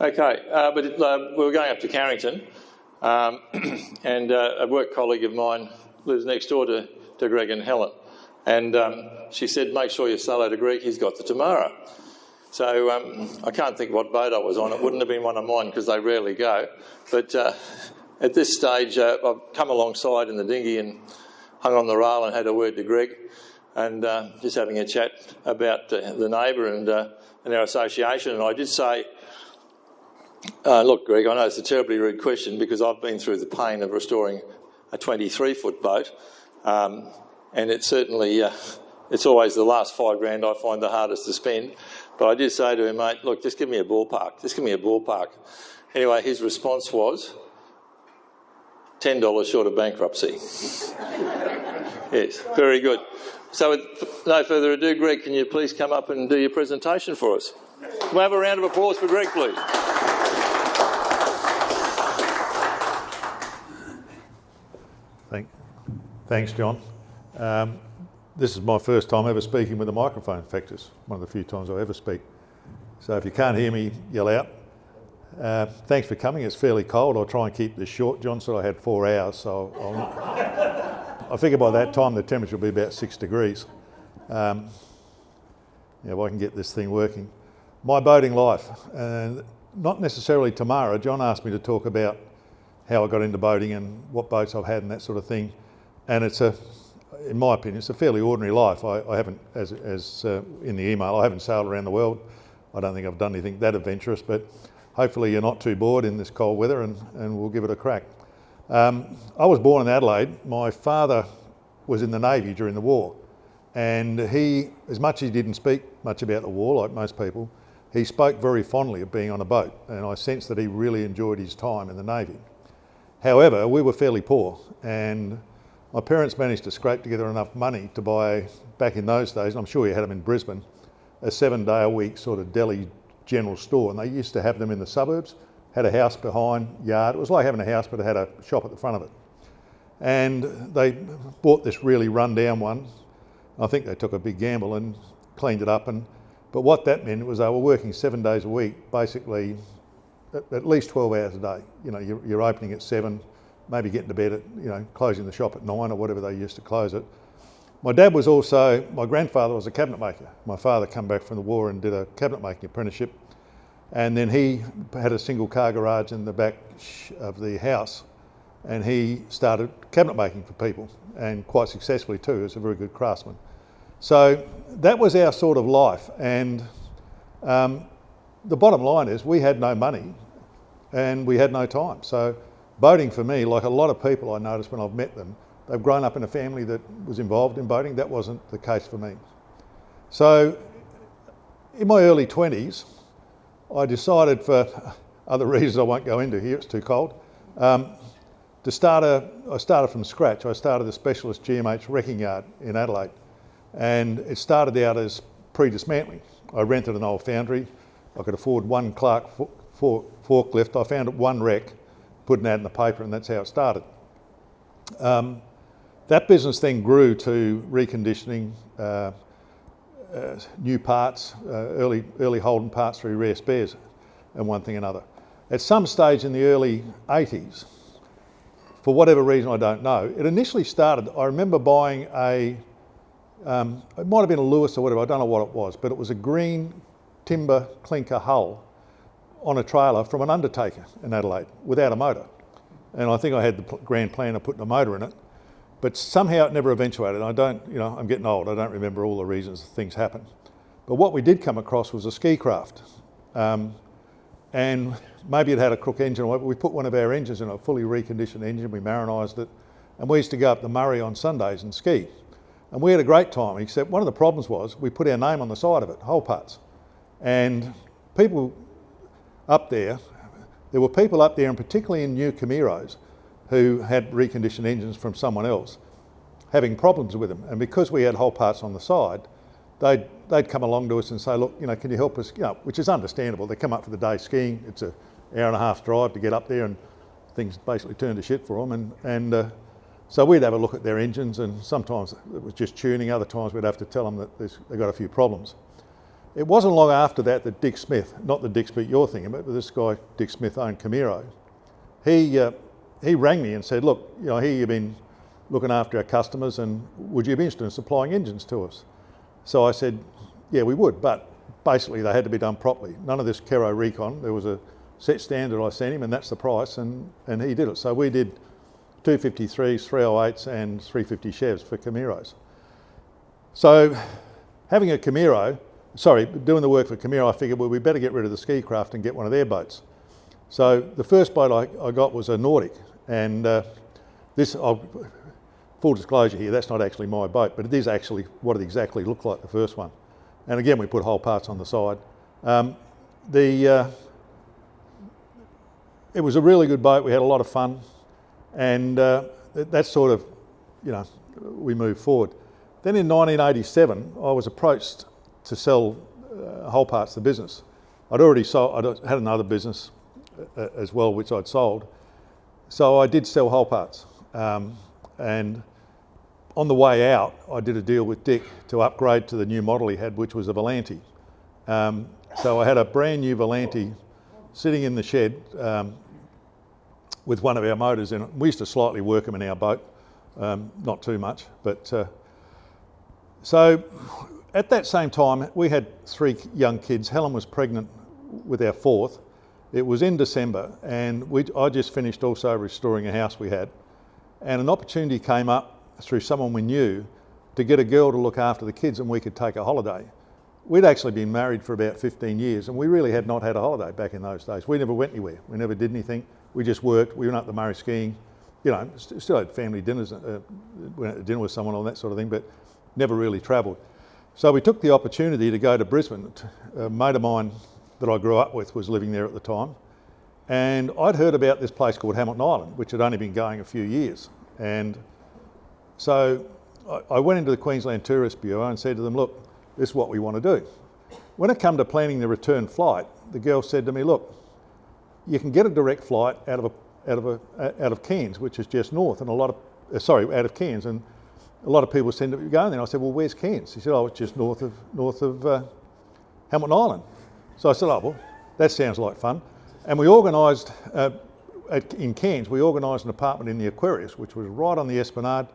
Okay, we were going up to Carrington, and a work colleague of mine lives next door to Greg and Helen, and she said, make sure you say hello to Greg, he's got the Tamara. So I can't think what boat I was on. It wouldn't have been one of mine because they rarely go. But at this stage, I've come alongside in the dinghy and hung on the rail and had a word to Greg, and just having a chat about the neighbour and our association. And I did say, look, Greg, I know it's a terribly rude question because I've been through the pain of restoring a 23-foot boat, and it's certainly, it's always the last $5,000 I find the hardest to spend. But I did say to him, mate, look, just give me a ballpark. Just give me a ballpark. Anyway, his response was $10 short of bankruptcy. Yes, very good. So with no further ado, Greg, can you please come up and do your presentation for us? Can we have a round of applause for Greg, please? Thanks, John. This is my first time ever speaking with a microphone. In fact, it's one of the few times I ever speak. So if you can't hear me, yell out. Thanks for coming. It's fairly cold. I'll try and keep this short. John said I had 4 hours, so I figure by that time the temperature will be about 6 degrees. If I can get this thing working. My boating life, not necessarily Tamara. John asked me to talk about how I got into boating and what boats I've had and that sort of thing. And it's in my opinion, it's a fairly ordinary life. I haven't, as in the email, I haven't sailed around the world. I don't think I've done anything that adventurous, but hopefully you're not too bored in this cold weather and we'll give it a crack. I was born in Adelaide. My father was in the Navy during the war, and he, as much as he didn't speak much about the war, like most people, he spoke very fondly of being on a boat, and I sensed that he really enjoyed his time in the Navy. However, we were fairly poor, and my parents managed to scrape together enough money to buy, back in those days, and I'm sure you had them in Brisbane, a 7-day-a-week sort of deli general store, and they used to have them in the suburbs, had a house behind, yard. It was like having a house, but it had a shop at the front of it. And they bought this really run-down one. I think they took a big gamble and cleaned it up. But what that meant was they were working 7 days a week, basically at least 12 hours a day. You know, you're opening at 7, maybe getting to bed at, closing the shop at 9 or whatever they used to close it. My grandfather was a cabinet maker. My father came back from the war and did a cabinet making apprenticeship. And then he had a single car garage in the back of the house, and he started cabinet making for people, and quite successfully too. He was a very good craftsman. So that was our sort of life. And the bottom line is we had no money and we had no time. So boating for me, like a lot of people I noticed when I've met them, they've grown up in a family that was involved in boating. That wasn't the case for me. So in my early 20s, I decided, for other reasons I won't go into here, it's too cold, I started from scratch. I started a specialist GMH wrecking yard in Adelaide, and it started out as pre-dismantling. I rented an old foundry. I could afford one Clark forklift. I found it one wreck, put an ad in the paper, and that's how it started. That business then grew to reconditioning, new parts, early Holden parts through rare spares, and one thing another. At some stage in the early 80s, for whatever reason I don't know, it initially started, I remember buying it might have been a Lewis or whatever, I don't know what it was, but it was a green timber clinker hull on a trailer from an undertaker in Adelaide without a motor. And I think I had the grand plan of putting a motor in it, but somehow it never eventuated. I'm getting old, I don't remember all the reasons things happened. But what we did come across was a ski craft. And maybe it had a crook engine or whatever. We put one of our engines in a fully reconditioned engine, we marinised it, and we used to go up the Murray on Sundays and ski. And we had a great time, except one of the problems was we put our name on the side of it, whole parts. And people up there were people up there, and particularly in new Cameros, who had reconditioned engines from someone else, having problems with them. And because we had whole parts on the side, they'd come along to us and say, look, can you help us? Which is understandable. They come up for the day skiing. It's an hour-and-a-half drive to get up there, and things basically turn to shit for them. And so we'd have a look at their engines, and sometimes it was just tuning. Other times we'd have to tell them that they've got a few problems. It wasn't long after that that Dick Smith, not the Dick Smith you're thinking about, but this guy, Dick Smith, owned Camero. He rang me and said, look, you know, here you've been looking after our customers and would you be interested in supplying engines to us? So I said, yeah, we would, but basically they had to be done properly. None of this Kero recon. There was a set standard I sent him and that's the price, and he did it. So we did 253s, 308s and 350 Chevs for Cameros. So having a Camero, doing the work for Camero, I figured, well, we better get rid of the ski craft and get one of their boats. So the first boat I got was a Nordic, and full disclosure here, that's not actually my boat, but it is actually what it exactly looked like, the first one. And again, we put whole parts on the side. It was a really good boat. We had a lot of fun, and that's sort of, you know, we moved forward. Then in 1987, I was approached to sell whole parts of the business. I'd had another business as well, which I'd sold. So I did sell whole parts. And on the way out, I did a deal with Dick to upgrade to the new model he had, which was a Volante. So I had a brand new Volante sitting in the shed with one of our motors in it. We used to slightly work them in our boat, not too much, but so at that same time, we had 3 young kids. Helen was pregnant with our 4th. It was in December, and I just finished also restoring a house we had, and an opportunity came up through someone we knew to get a girl to look after the kids and we could take a holiday. We'd actually been married for about 15 years and we really had not had a holiday back in those days. We never went anywhere. We never did anything. We just worked. We went up the Murray skiing. You know, still had family dinners, went out to dinner with someone and that sort of thing, but never really travelled. So we took the opportunity to go to Brisbane. A mate of mine that I grew up with was living there at the time, and I'd heard about this place called Hamilton Island, which had only been going a few years. And so I went into the Queensland Tourist Bureau and said to them, look, this is what we want to do. When it come to planning the return flight, the girl said to me, look, you can get a direct flight out of Cairns, which is just north, and out of Cairns, and a lot of people seem to be going there. I said, well, where's Cairns? He said, oh, it's just north of Hamilton Island. So I said, oh, well, that sounds like fun. And we organised, in Cairns, we organised an apartment in the Aquarius, which was right on the Esplanade.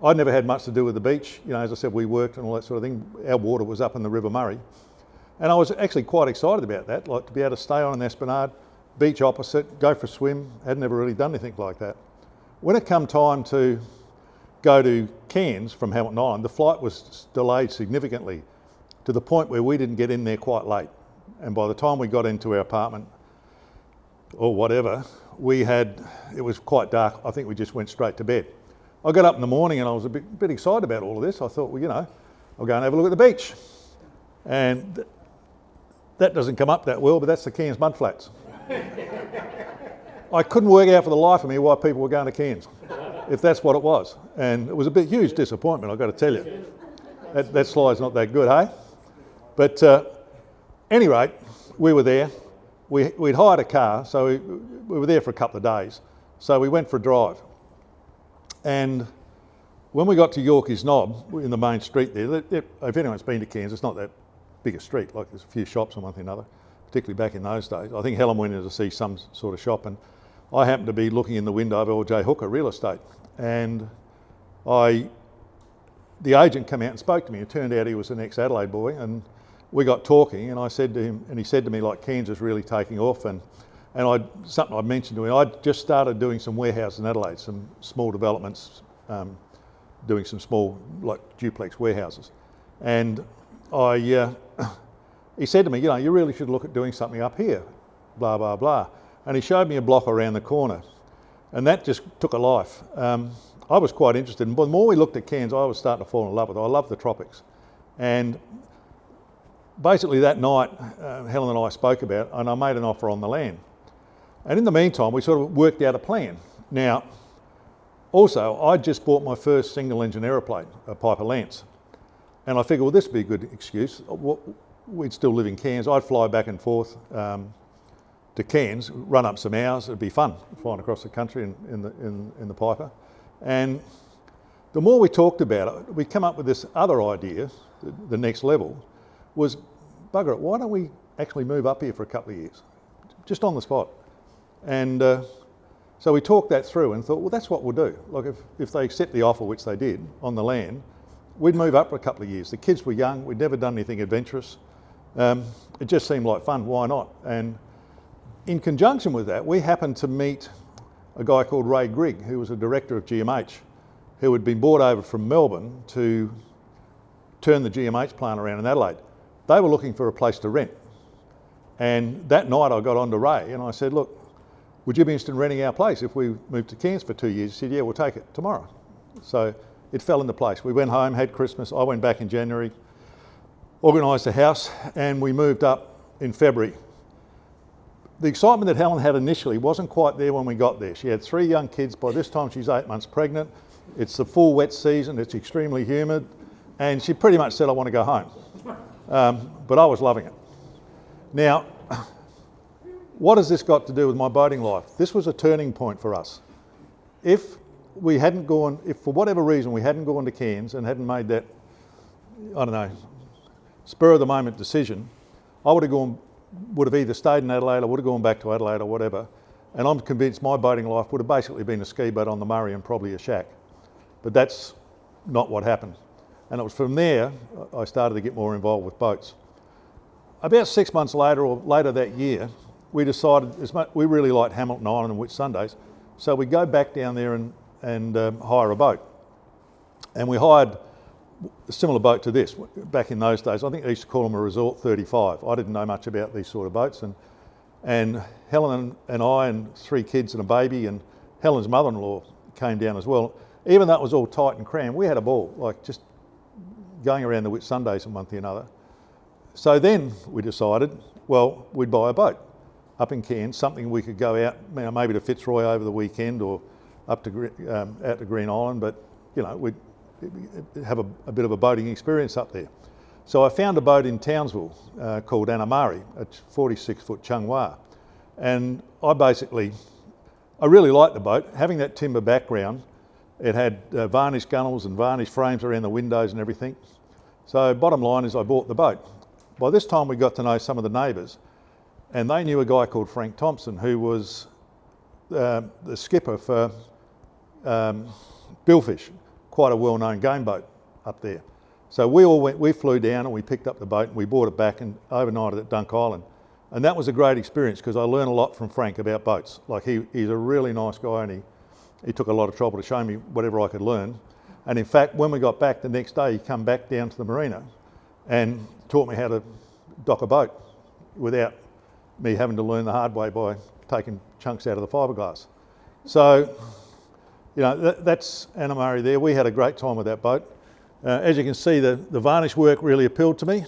I'd never had much to do with the beach. You know, as I said, we worked and all that sort of thing. Our water was up in the River Murray. And I was actually quite excited about that, like to be able to stay on an Esplanade, beach opposite, go for a swim. Had never really done anything like that. When it come time to go to Cairns from Hamilton Island, the flight was delayed significantly to the point where we didn't get in there quite late. And by the time we got into our apartment, or whatever, it was quite dark. I think we just went straight to bed. I got up in the morning and I was a bit excited about all of this. I thought, well, you know, I'll go and have a look at the beach. And that doesn't come up that well, but that's the Cairns mudflats. I couldn't work out for the life of me why people were going to Cairns, if that's what it was. And it was a huge disappointment, I've got to tell you. That slide's not that good, hey? But any rate, we were there. We'd hired a car, so we were there for a couple of days. So we went for a drive. And when we got to Yorkeys Knob, in the main street there, if anyone's been to Cairns, it's not that big a street, like there's a few shops and one thing or another, particularly back in those days. I think Helen went in to see some sort of shop, and I happened to be looking in the window of L.J. Hooker Real Estate, and the agent came out and spoke to me. It turned out he was an ex-Adelaide boy, and we got talking, and I said to him, and he said to me, like, Cairns is really taking off, and something I mentioned to him, I'd just started doing some warehouses in Adelaide, some small developments, doing some small, like, duplex warehouses. And he said to me, you know, you really should look at doing something up here, blah, blah, blah. And he showed me a block around the corner, and that just took a life. I was quite interested, and the more we looked at Cairns, I was starting to fall in love with it. I love the tropics. And basically that night, Helen and I spoke about it, and I made an offer on the land. And in the meantime, we sort of worked out a plan. Now, also, I just bought my first single-engine aeroplane, a Piper Lance. And I figured, well, this would be a good excuse. We'd still live in Cairns. I'd fly back and forth to Cairns, run up some hours. It'd be fun flying across the country in the Piper. And the more we talked about it, we come up with this other idea, the next level, was bugger it, why don't we actually move up here for a couple of years? Just on the spot. And so we talked that through and thought, well, that's what we'll do. Like if they accept the offer, which they did, on the land, we'd move up for a couple of years. The kids were young, we'd never done anything adventurous. It just seemed like fun, why not? And in conjunction with that, we happened to meet a guy called Ray Grigg, who was a director of GMH, who had been brought over from Melbourne to turn the GMH plant around in Adelaide. They were looking for a place to rent. And that night I got on to Ray and I said, look, would you be interested in renting our place if we moved to Cairns for 2 years? He said, yeah, we'll take it tomorrow. So it fell into place. We went home, had Christmas. I went back in January, organised a house, and we moved up in February. The excitement that Helen had initially wasn't quite there when we got there. She had 3 young kids. By this time she's 8 months pregnant. It's the full wet season. It's extremely humid. And she pretty much said, I want to go home. But I was loving it. Now, what has this got to do with my boating life? This was a turning point for us. If for whatever reason we hadn't gone to Cairns and hadn't made that, I don't know, spur of the moment decision, I would have either stayed in Adelaide or would have gone back to Adelaide or whatever. And I'm convinced my boating life would have basically been a ski boat on the Murray and probably a shack. But that's not what happened. And it was from there I started to get more involved with boats. About 6 months later, or later that year, we decided we really liked Hamilton Island and Whitsundays, so we go back down there and hire a boat. And we hired a similar boat to this back in those days. I think they used to call them a Resort 35. I didn't know much about these sort of boats, and Helen and I and 3 kids and a baby, and Helen's mother-in-law came down as well. Even though it was all tight and crammed, we had a ball, like just going around the Whitsundays and one thing or another. So then we decided, well, we'd buy a boat up in Cairns, something we could go out, maybe to Fitzroy over the weekend or up to out to Green Island, but we'd have a bit of a boating experience up there. So I found a boat in Townsville called Anamari, a 46-foot Changwa, and I really liked the boat. Having that timber background, it had varnished gunnels and varnished frames around the windows and everything. So bottom line is I bought the boat. By this time we got to know some of the neighbours, and they knew a guy called Frank Thompson who was the skipper for Billfish, quite a well-known game boat up there. So we flew down and we picked up the boat and we brought it back and overnighted at Dunk Island. And that was a great experience because I learned a lot from Frank about boats. Like he's a really nice guy and he took a lot of trouble to show me whatever I could learn. And in fact, when we got back the next day, he come back down to the marina and taught me how to dock a boat without me having to learn the hard way by taking chunks out of the fiberglass. So, that's Anamari there. We had a great time with that boat. As you can see, the varnish work really appealed to me,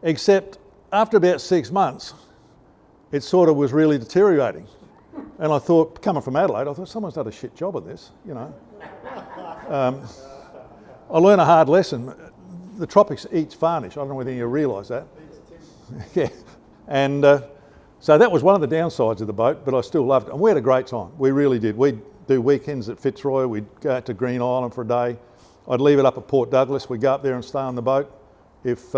except after about 6 months, it sort of was really deteriorating. And I thought, coming from Adelaide, I thought someone's done a shit job of this, I learned a hard lesson. The tropics eats varnish. I don't know whether you realise that. Yeah. And so that was one of the downsides of the boat, but I still loved it. And we had a great time. We really did. We'd do weekends at Fitzroy. We'd go out to Green Island for a day. I'd leave it up at Port Douglas. We'd go up there and stay on the boat. If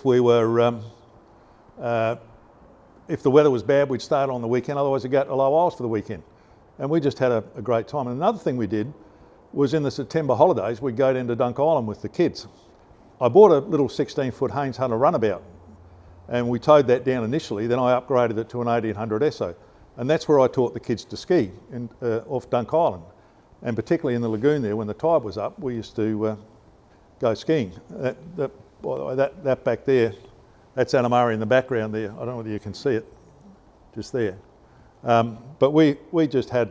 we were, if the weather was bad, we'd stay out on the weekend. Otherwise, we'd go to Low Isles for the weekend. And we just had a great time. And another thing we did was in the September holidays, we'd go down to Dunk Island with the kids. I bought a little 16-foot Haynes Hunter runabout, and we towed that down initially. Then I upgraded it to an 1800 Esso, and that's where I taught the kids to ski off Dunk Island, and particularly in the lagoon there when the tide was up, we used to go skiing. By the way, that back there, that's Anamari in the background there. I don't know whether you can see it, just there. But we just had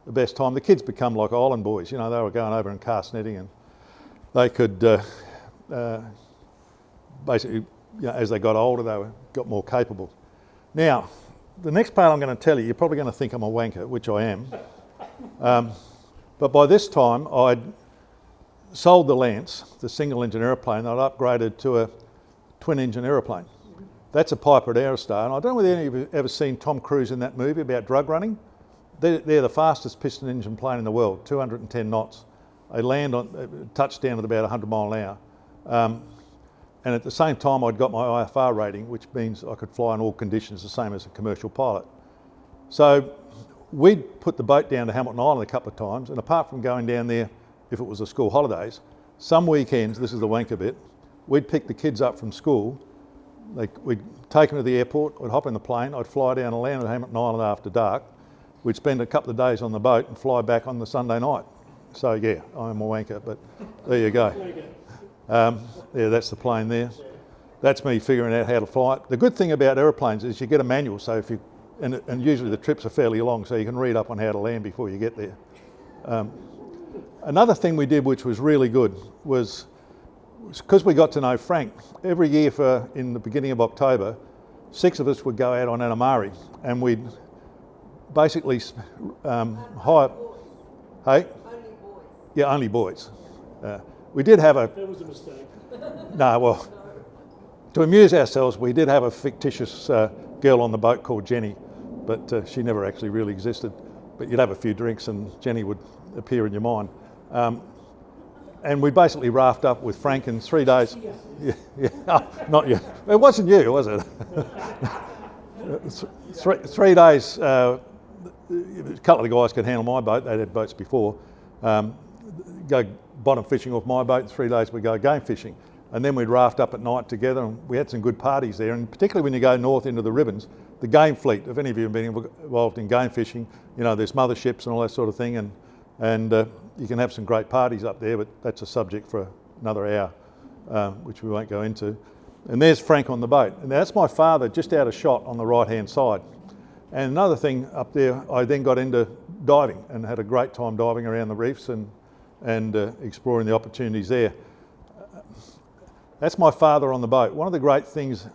the best time. The kids become like island boys. They were going over and cast netting, and they could basically, as they got older, they got more capable. Now, the next part I'm going to tell you, you're probably going to think I'm a wanker, which I am. But by this time, I'd sold the Lance, the single-engine aeroplane, and I'd upgraded to a twin-engine aeroplane. That's a Piper at Aerostar, and I don't know whether any of you have ever seen Tom Cruise in that movie about drug running. They're the fastest piston engine plane in the world, 210 knots. They land on touchdown at about 100 mile an hour. And at the same time, I'd got my IFR rating, which means I could fly in all conditions, the same as a commercial pilot. So we'd put the boat down to Hamilton Island a couple of times, and apart from going down there if it was the school holidays, some weekends, this is the wanker bit, we'd pick the kids up from school, we'd take them to the airport, I'd hop in the plane, I'd fly down and land at Hamilton Island after dark, we'd spend a couple of days on the boat and fly back on the Sunday night. So yeah, I'm a wanker, but there you go. Yeah, that's the plane there. That's me figuring out how to fly it. The good thing about aeroplanes is you get a manual, so if you, and usually the trips are fairly long, so you can read up on how to land before you get there. Another thing we did which was really good was, because we got to know Frank, every year in the beginning of October, 6 of us would go out on Anamari and we'd basically hire, hey? Only boys. Yeah, only boys. We did have a... That was a mistake. No, well, to amuse ourselves, we did have a fictitious girl on the boat called Jenny, but she never actually really existed. But you'd have a few drinks and Jenny would appear in your mind. And we basically raft up with Frank in 3 days. Yeah, oh, not you. It wasn't you, was it? 3 days, a couple of the guys could handle my boat. They'd had boats before. Go bottom fishing off my boat. In 3 days we'd go game fishing. And then we'd raft up at night together, and we had some good parties there. And particularly when you go north into the Ribbons, the game fleet, if any of you have been involved in game fishing, you know, there's motherships and all that sort of thing, and you can have some great parties up there, but that's a subject for another hour, which we won't go into. And there's Frank on the boat. And that's my father just out of shot on the right-hand side. And another thing up there, I then got into diving and had a great time diving around the reefs and exploring the opportunities there. That's my father on the boat. One of the great things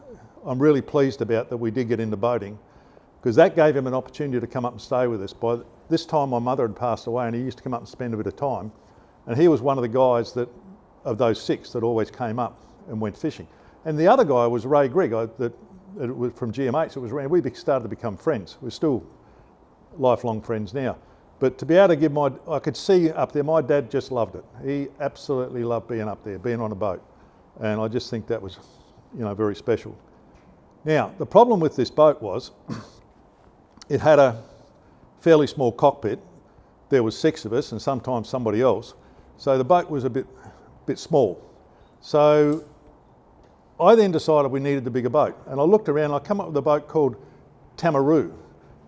I'm really pleased about that we did get into boating, because that gave him an opportunity to come up and stay with us. By this time my mother had passed away and he used to come up and spend a bit of time. And he was one of the guys that, of those 6 that always came up and went fishing. And the other guy was Ray Grigg, that was from GMH. It was around, we started to become friends. We're still lifelong friends now. But to be able to give I could see up there, my dad just loved it. He absolutely loved being up there, being on a boat. And I just think that was, you know, very special. Now, the problem with this boat was it had a fairly small cockpit. There was 6 of us and sometimes somebody else. So the boat was a bit small. So I then decided we needed the bigger boat. And I looked around, I come up with a boat called Tamara,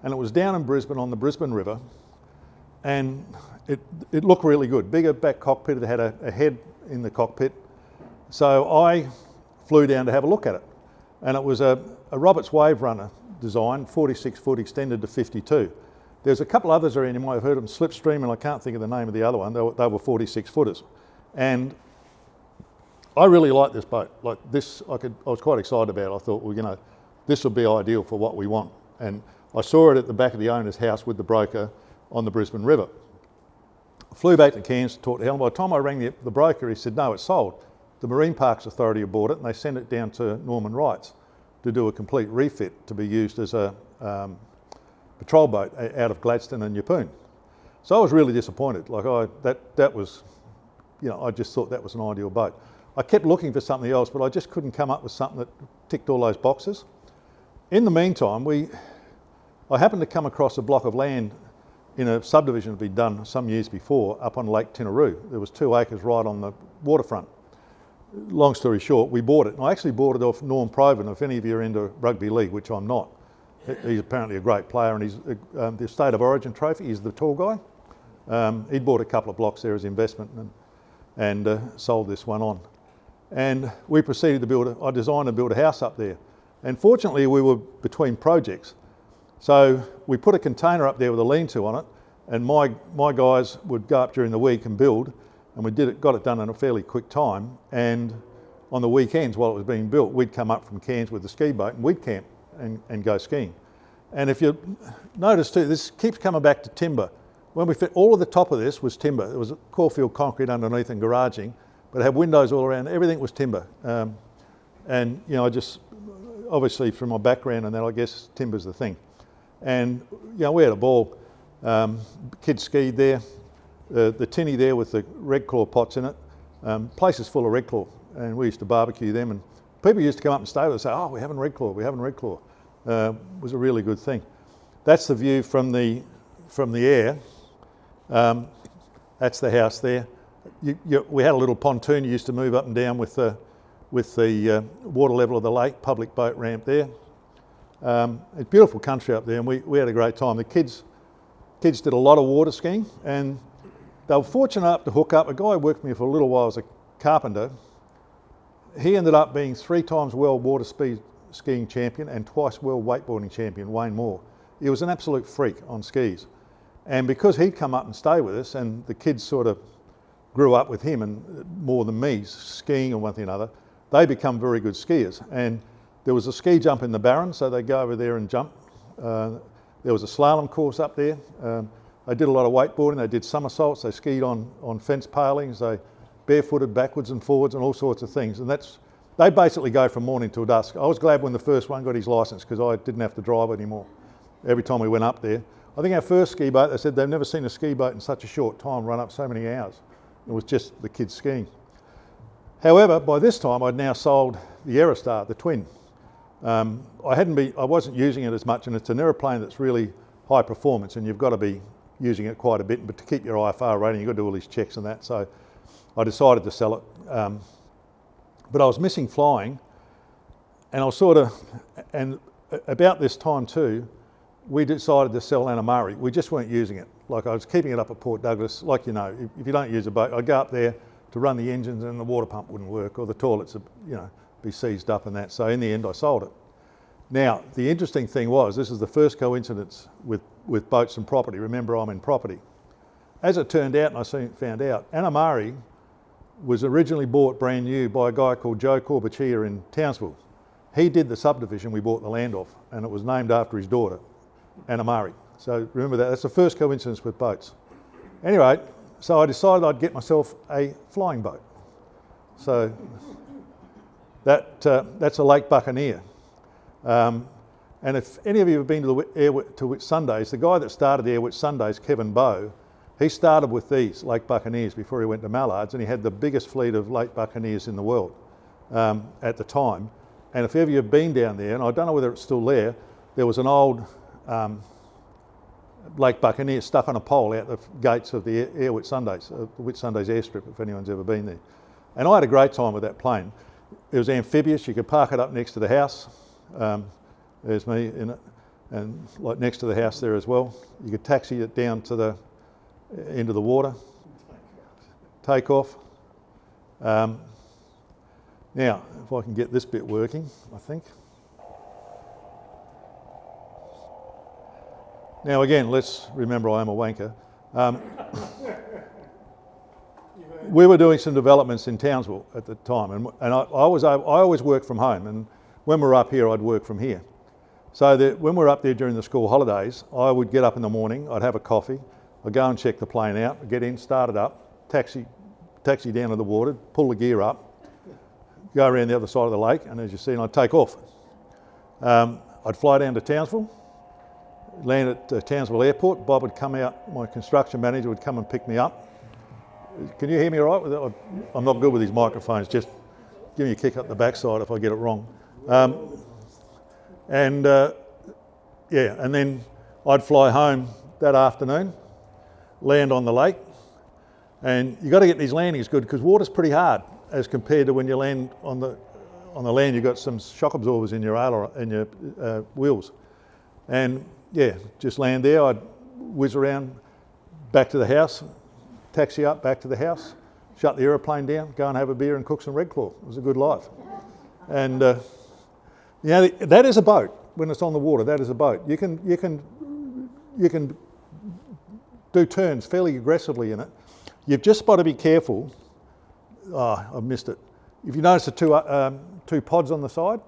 and it was down in Brisbane on the Brisbane River. And it looked really good. Bigger back cockpit, it had a head in the cockpit. So I flew down to have a look at it. And it was a Roberts Wave Runner design, 46 foot extended to 52. There's a couple others around, you might have heard of them, Slipstream, and I can't think of the name of the other one. They were 46 footers. And I really liked this boat. Like this, I was quite excited about it. I thought, well, you know, this would be ideal for what we want. And I saw it at the back of the owner's house with the broker on the Brisbane River. I flew back to Cairns to talk to Helen. By the time I rang the broker, he said, no, it's sold. The Marine Parks Authority had bought it and they sent it down to Norman Wright's to do a complete refit to be used as a patrol boat out of Gladstone and Yeppoon. So I was really disappointed. Like that was, you know, I just thought that was an ideal boat. I kept looking for something else, but I just couldn't come up with something that ticked all those boxes. In the meantime, I happened to come across a block of land in a subdivision that had been done some years before up on Lake Tinaroo. There was 2 acres right on the waterfront. Long story short, we bought it. And I actually bought it off Norm Proven. If any of you are into rugby league, which I'm not, he's apparently a great player, and he's the State of Origin trophy. He's the tall guy. He'd bought a couple of blocks there as investment and sold this one on. And we proceeded to build I designed and built a house up there. And fortunately, we were between projects. So we put a container up there with a lean-to on it, and my guys would go up during the week and build, and we got it done in a fairly quick time. And on the weekends while it was being built, we'd come up from Cairns with the ski boat and we'd camp and go skiing. And if you notice too, this keeps coming back to timber. When we fit, all of the top of this was timber. There was Caulfield concrete underneath and garaging, but it had windows all around. Everything was timber. And you know, I just, obviously from my background and that, I guess timber's the thing. And you know, we had a ball. Kids skied there. The tinny there with the red claw pots in it. Place is full of red claw, and we used to barbecue them. And people used to come up and stay with us and say, oh, we're having red claw, we're having red claw. It was a really good thing. That's the view from the air. That's the house there. We had a little pontoon you used to move up and down with the water level of the lake, public boat ramp there. It's beautiful country up there, and we had a great time. The kids did a lot of water skiing, and they were fortunate enough to hook up. A guy who worked with me for a little while as a carpenter. He ended up being 3 times world water skiing champion and twice world wakeboarding champion, Wayne Moore. He was an absolute freak on skis. And because he'd come up and stay with us, and the kids sort of grew up with him and more than me, skiing and one thing or another, they become very good skiers. And there was a ski jump in the Barron, so they go over there and jump. There was a slalom course up there. They did a lot of wakeboarding, they did somersaults, they skied on fence palings, they barefooted backwards and forwards and all sorts of things. And they basically go from morning till dusk. I was glad when the first one got his licence because I didn't have to drive anymore every time we went up there. I think our first ski boat, they said they've never seen a ski boat in such a short time run up so many hours. It was just the kids skiing. However, by this time I'd now sold the Aerostar, the twin. I wasn't using it as much, and it's an aeroplane that's really high performance, and you've got to be using it quite a bit. But to keep your IFR rating, you've got to do all these checks and that. So I decided to sell it. But I was missing flying, and I was and about this time too, we decided to sell Anamari. We just weren't using it. Like, I was keeping it up at Port Douglas. Like, you know, if you don't use a boat, I'd go up there to run the engines and the water pump wouldn't work, or the toilets would, you know, be seized up and that. So in the end I sold it. Now, the interesting thing was, this is the first coincidence with boats and property. Remember, I'm in property. As it turned out, and I soon found out, Anamari was originally bought brand new by a guy called Joe Corbachia in Townsville. He did the subdivision we bought the land off, and it was named after his daughter, Anamari. So remember that, that's the first coincidence with boats. Anyway, so I decided I'd get myself a flying boat. So that's a Lake Buccaneer. And if any of you have been to Whitsundays, the guy that started the Whitsundays, Kevin Bowe, he started with these Lake Buccaneers before he went to Mallards, and he had the biggest fleet of Lake Buccaneers in the world at the time. And if ever you've been down there, and I don't know whether it's still there was an old Lake Buccaneer stuck on a pole out the gates of the Whitsundays, the Whitsundays airstrip, if anyone's ever been there. And I had a great time with that plane. It was amphibious, you could park it up next to the house. There's me in it, and like next to the house there as well. You could taxi it down to into the water, take off. Now, if I can get this bit working, I think. Now again, let's remember I am a wanker. We were doing some developments in Townsville at the time, and I always worked from home, and when we were up here, I'd work from here. So that when we were up there during the school holidays, I would get up in the morning, I'd have a coffee, I'd go and check the plane out, I'd get in, start it up, taxi down to the water, pull the gear up, go around the other side of the lake, and as you see, I'd take off. I'd fly down to Townsville, land at Townsville Airport. Bob would come out, my construction manager would come and pick me up. Can you hear me all right? I'm not good with these microphones, just give me a kick up the backside if I get it wrong. And then I'd fly home that afternoon, land on the lake, and you've got to get these landings good because water's pretty hard as compared to when you land on the land. You've got some shock absorbers in your wheels, and yeah, just land there. I'd whiz around back to the house, taxi up back to the house, shut the aeroplane down, go and have a beer and cook some red claw. It was a good life. And you know, that is a boat. When it's on the water, that is a boat. You can do turns fairly aggressively in it. You've just got to be careful. Oh, I've missed it. If you notice the two pods on the side,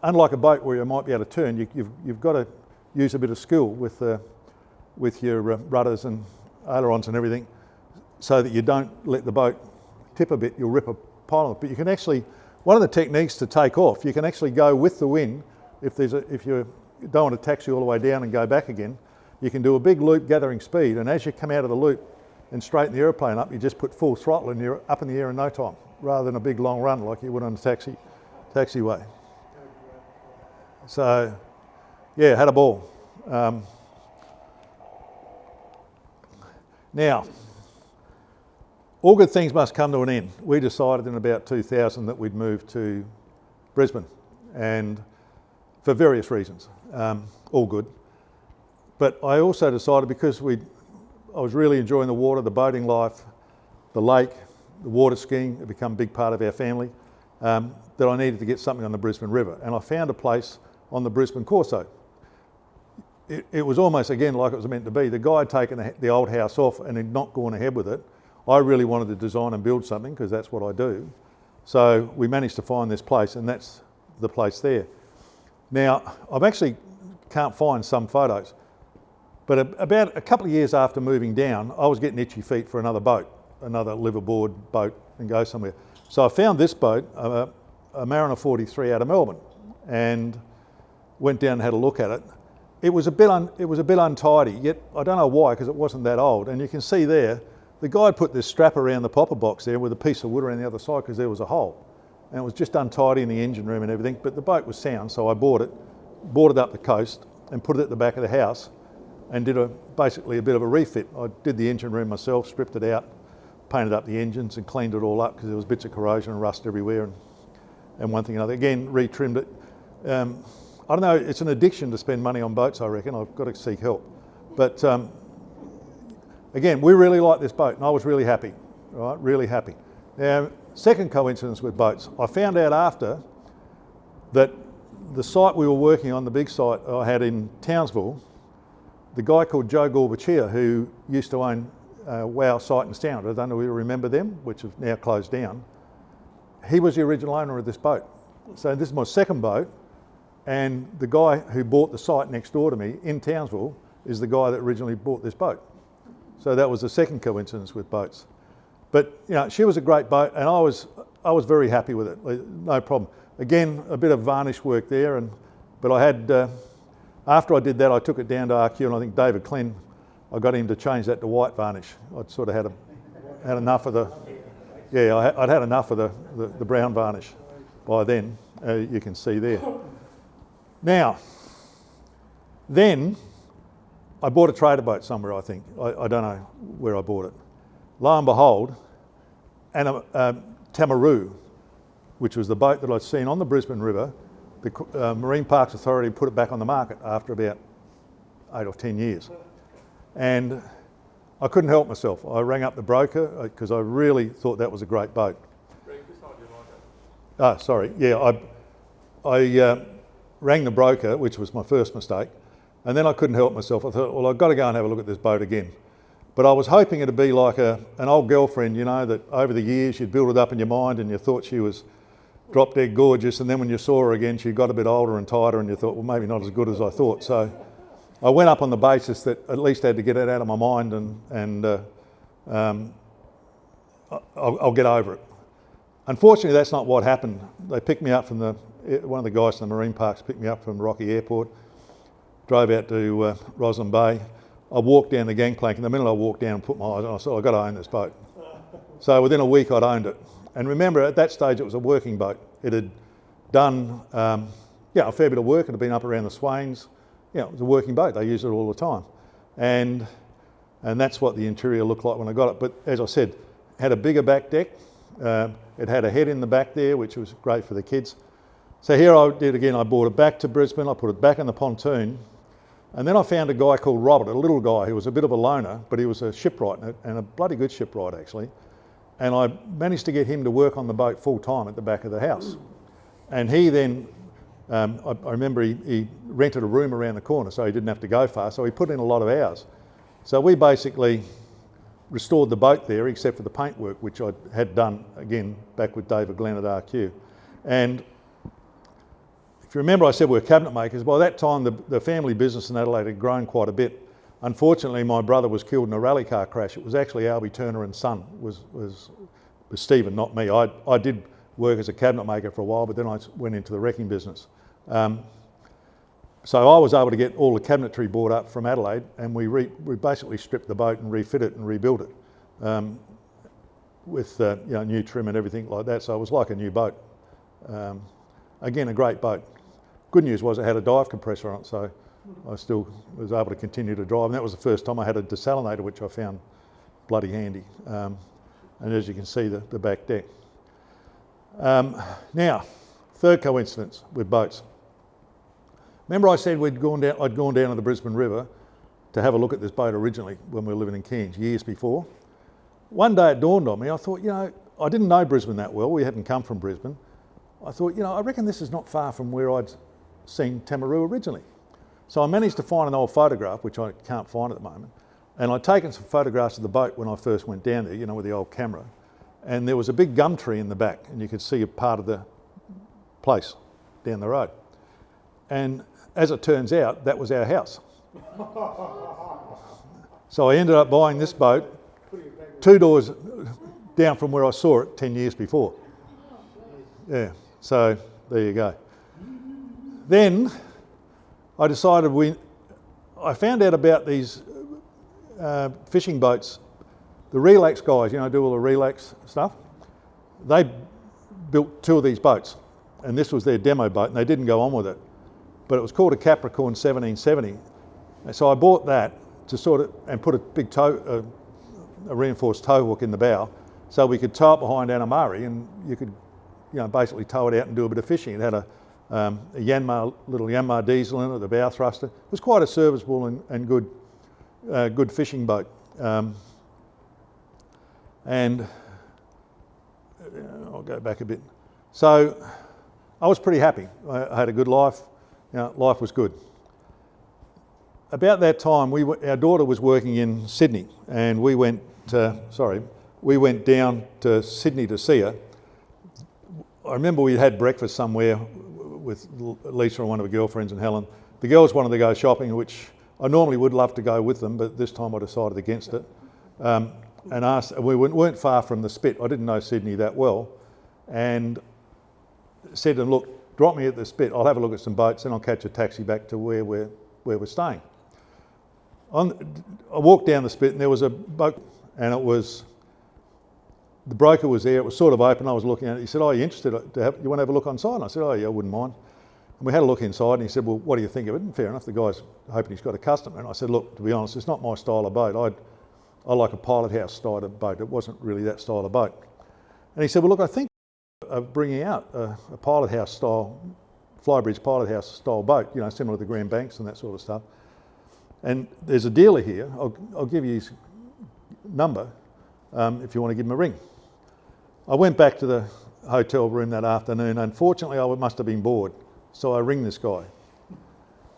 unlike a boat where you might be able to turn, you've got to use a bit of skill with your rudders and ailerons and everything, so that you don't let the boat tip a bit. You'll rip a pile. But you can actually, one of the techniques to take off, you can actually go with the wind. If you don't want to taxi all the way down and go back again, you can do a big loop gathering speed, and as you come out of the loop and straighten the aeroplane up, you just put full throttle and you're up in the air in no time, rather than a big long run like you would on a taxi. taxiway. So, yeah, had a ball. Now, all good things must come to an end. We decided in about 2000 that we'd move to Brisbane, and for various reasons, all good. But I also decided, because I was really enjoying the water, the boating life, the lake, the water skiing had become a big part of our family, that I needed to get something on the Brisbane River. And I found a place on the Brisbane Corso. It was almost, again, like it was meant to be. The guy had taken the old house off and had not gone ahead with it. I really wanted to design and build something, because that's what I do. So we managed to find this place, and that's the place there. Now, I've actually can't find some photos, but about a couple of years after moving down, I was getting itchy feet for another boat, another liveaboard boat, and go somewhere. So I found this boat, a Mariner 43 out of Melbourne, and went down and had a look at it. It was a bit untidy, yet I don't know why, because it wasn't that old. And you can see there, the guy put this strap around the popper box there with a piece of wood around the other side, because there was a hole. And it was just untidy in the engine room and everything, but the boat was sound, so I bought it up the coast and put it at the back of the house and did basically a bit of a refit. I did the engine room myself, stripped it out, painted up the engines and cleaned it all up, because there was bits of corrosion and rust everywhere, and one thing and another. Again, retrimmed it. I don't know, it's an addiction to spend money on boats, I reckon. I've got to seek help. But again, we really liked this boat, and I was really happy, right? Really happy. Now, second coincidence with boats, I found out after that the site we were working on, the big site I had in Townsville, the guy called Joe Gorbachia, who used to own Wow Sight and Sound, I don't know if you remember them, which have now closed down. He was the original owner of this boat. So this is my second boat, and the guy who bought the site next door to me in Townsville is the guy that originally bought this boat. So that was the second coincidence with boats. But you know, she was a great boat, and I was very happy with it, no problem. Again, a bit of varnish work there, but I had, after I did that, I took it down to RQ, and I think David Klin, I got him to change that to white varnish. I'd sort of had enough of I'd had enough of the brown varnish by then, you can see there. Now, then I bought a trader boat somewhere, I think. I don't know where I bought it. Lo and behold, and Tamara, which was the boat that I'd seen on the Brisbane River, the Marine Parks Authority put it back on the market after about 8 or 10 years. And I couldn't help myself. I rang up the broker, because I really thought that was a great boat. Oh, sorry. Yeah, I rang the broker, which was my first mistake, and then I couldn't help myself. I thought, well, I've got to go and have a look at this boat again. But I was hoping it'd be like an old girlfriend, you know, that over the years you'd build it up in your mind and you thought she was drop dead gorgeous, and then when you saw her again, she got a bit older and tighter, and you thought, well, maybe not as good as I thought. So I went up on the basis that at least I had to get it out of my mind, and I'll get over it. Unfortunately, that's not what happened. They picked me up from one of the guys from the Marine Parks picked me up from Rocky Airport, drove out to Roslyn Bay. I walked down the gangplank, and the minute I walked down and put my eyes on it, I said, I've got to own this boat. So within a week I'd owned it. And remember, at that stage it was a working boat. It had done a fair bit of work. It had been up around the Swains. Yeah, it was a working boat. They used it all the time. And that's what the interior looked like when I got it. But as I said, it had a bigger back deck. It had a head in the back there, which was great for the kids. So here I did again, I brought it back to Brisbane, I put it back in the pontoon, and then I found a guy called Robert, a little guy who was a bit of a loner, but he was a shipwright, and a bloody good shipwright actually. And I managed to get him to work on the boat full time at the back of the house. And he then, I remember he rented a room around the corner so he didn't have to go far, so he put in a lot of hours. So we basically restored the boat there, except for the paintwork, which I had done again back with David Glenn at RQ. And if you remember, I said we were cabinet makers. By that time, the family business in Adelaide had grown quite a bit. Unfortunately, my brother was killed in a rally car crash. It was actually Albie Turner and son, was Stephen, not me. I did work as a cabinet maker for a while, but then I went into the wrecking business. So I was able to get all the cabinetry bought up from Adelaide, and we basically stripped the boat and refit it and rebuilt it with new trim and everything like that. So it was like a new boat. again, a great boat. Good news was it had a dive compressor on it, so I still was able to continue to drive. And that was the first time I had a desalinator, which I found bloody handy. And as you can see, the back deck. Now, third coincidence with boats. Remember I said I'd gone down to the Brisbane River to have a look at this boat originally when we were living in Cairns years before. One day it dawned on me, I thought, I didn't know Brisbane that well. We hadn't come from Brisbane. I thought, I reckon this is not far from where I'd seen Tamara originally. So I managed to find an old photograph, which I can't find at the moment, and I'd taken some photographs of the boat when I first went down there, with the old camera. And there was a big gum tree in the back, and you could see a part of the place down the road. And as it turns out, that was our house. So I ended up buying this boat 2 doors down from where I saw it 10 years before. Yeah, so there you go. Then I decided I found out about these fishing boats. The Relax guys, do all the Relax stuff. They built 2 of these boats, and this was their demo boat, and they didn't go on with it. But it was called a Capricorn 1770. And so I bought that to and put a big a reinforced tow hook in the bow, so we could tow it behind Anamari, and you could, basically tow it out and do a bit of fishing. It had a little Yanmar diesel in it, the bow thruster. It was quite a serviceable and good fishing boat. And I'll go back a bit. So I was pretty happy. I had a good life. Life was good. About that time, our daughter was working in Sydney, and we went down to Sydney to see her. I remember we had breakfast somewhere with Lisa and one of her girlfriends and Helen. The girls wanted to go shopping, which I normally would love to go with them, but this time I decided against it. We weren't far from the Spit. I didn't know Sydney that well, and said to them, look, drop me at the Spit. I'll have a look at some boats, and I'll catch a taxi back to where we're staying. I walked down the Spit, and there was a boat, and the broker was there. It was sort of open. I was looking at it. He said, "Oh, are you interested? You want to have a look inside?" And I said, "Oh, yeah, I wouldn't mind." And we had a look inside, and he said, "Well, what do you think of it?" And fair enough, the guy's hoping he's got a customer. And I said, "Look, to be honest, it's not my style of boat. I like a pilot house style of boat. It wasn't really that style of boat." And he said, "Well, look, I think of bringing out a pilot house style, Flybridge pilot house style boat, similar to the Grand Banks and that sort of stuff. And there's a dealer here. I'll give you his number if you want to give him a ring." I went back to the hotel room that afternoon. Unfortunately, I must have been bored. So I ring this guy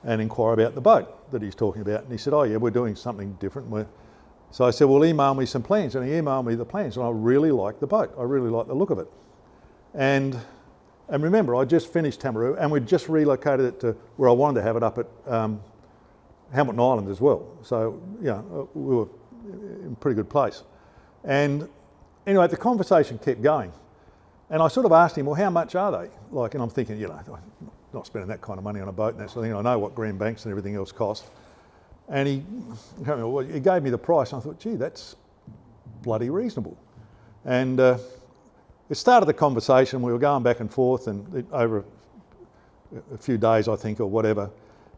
and inquire about the boat that he's talking about. And he said, "Oh yeah, we're doing something different." So I said, "Well, email me some plans." And he emailed me the plans, and I really liked the boat. I really liked the look of it. And remember, I just finished Tamaroo, and we'd just relocated it to where I wanted to have it, up at Hamilton Island as well. So, we were in a pretty good place. And anyway, the conversation kept going. And I sort of asked him, "Well, how much are they?" And I'm thinking, I'm not spending that kind of money on a boat and that sort of thing. I know what Grand Banks and everything else cost. And he gave me the price, and I thought, gee, that's bloody reasonable. And it started the conversation. We were going back and forth, and over a few days, I think, or whatever.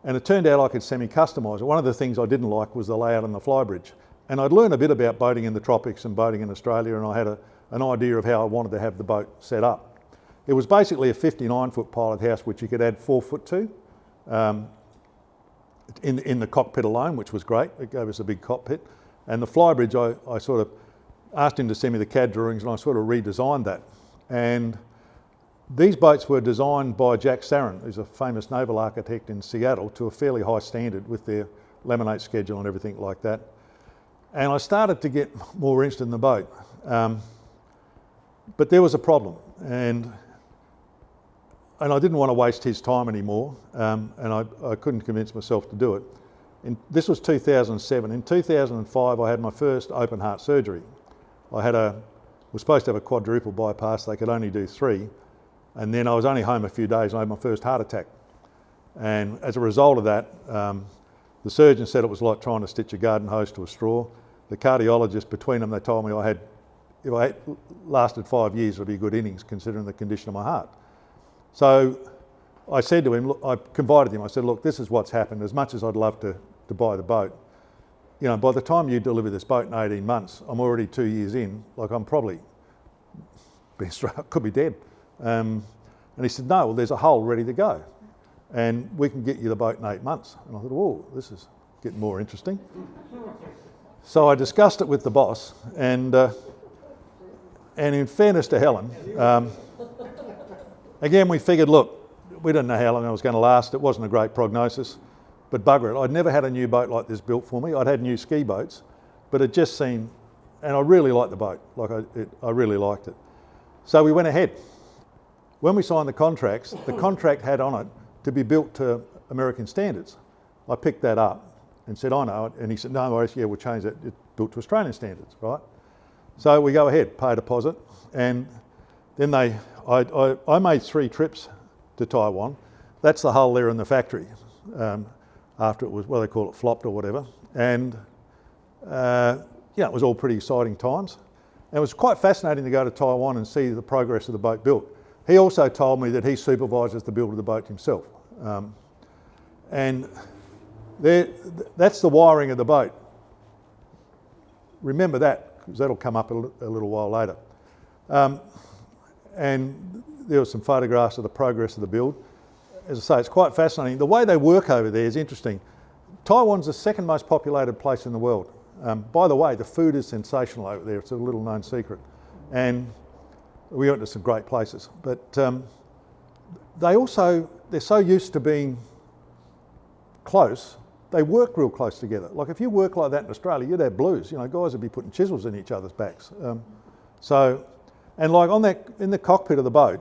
And it turned out I could semi-customise it. One of the things I didn't like was the layout on the flybridge. And I'd learned a bit about boating in the tropics and boating in Australia, and I had an idea of how I wanted to have the boat set up. It was basically a 59-foot pilot house, which you could add 4 foot to in the cockpit alone, which was great. It gave us a big cockpit. And the flybridge, I sort of asked him to send me the CAD drawings, and I sort of redesigned that. And these boats were designed by Jack Sarin, who's a famous naval architect in Seattle, to a fairly high standard with their laminate schedule and everything like that. And I started to get more interested in the boat. But there was a problem, and I didn't want to waste his time anymore, and I couldn't convince myself to do it. This was 2007. In 2005, I had my first open heart surgery. I was supposed to have a quadruple bypass. They could only do 3. And then I was only home a few days, and I had my first heart attack. And as a result of that, the surgeon said it was like trying to stitch a garden hose to a straw. The cardiologist, between them, they told me if I lasted 5 years, it would be good innings considering the condition of my heart. So I said to him, look, I confided him, I said, look, this is what's happened. As much as I'd love to buy the boat, you know, by the time you deliver this boat in 18 months, I'm already 2 years in, like I'm probably, could be dead. And he said, no, well, there's a hull ready to go and we can get you the boat in 8 months. And I thought, oh, this is getting more interesting. So I discussed it with the boss, and in fairness to Helen, again, we figured, look, we didn't know how long it was going to last. It wasn't a great prognosis, but bugger it. I'd never had a new boat like this built for me. I'd had new ski boats, but it just seemed, and I really liked the boat. Like I really liked it. So we went ahead. When we signed the contracts, the contract had on it to be built to American standards. I picked that up and said, I know it. And he said, no worries, yeah, we'll change that. It's built to Australian standards, right? So we go ahead, pay a deposit, and then I made 3 trips to Taiwan. That's the hull there in the factory, after it was, well, they call it flopped or whatever. And yeah, it was all pretty exciting times. And it was quite fascinating to go to Taiwan and see the progress of the boat built. He also told me that he supervises the build of the boat himself. And that's the wiring of the boat. Remember that, because that'll come up a little while later. And there were some photographs of the progress of the build. As I say, it's quite fascinating. The way they work over there is interesting. Taiwan's the second most populated place in the world. By the way, the food is sensational over there. It's a little known secret. And we went to some great places. But they're so used to being close, they work real close together. Like if you work like that in Australia, you'd have blues. You know, guys would be putting chisels in each other's backs. And like in the cockpit of the boat,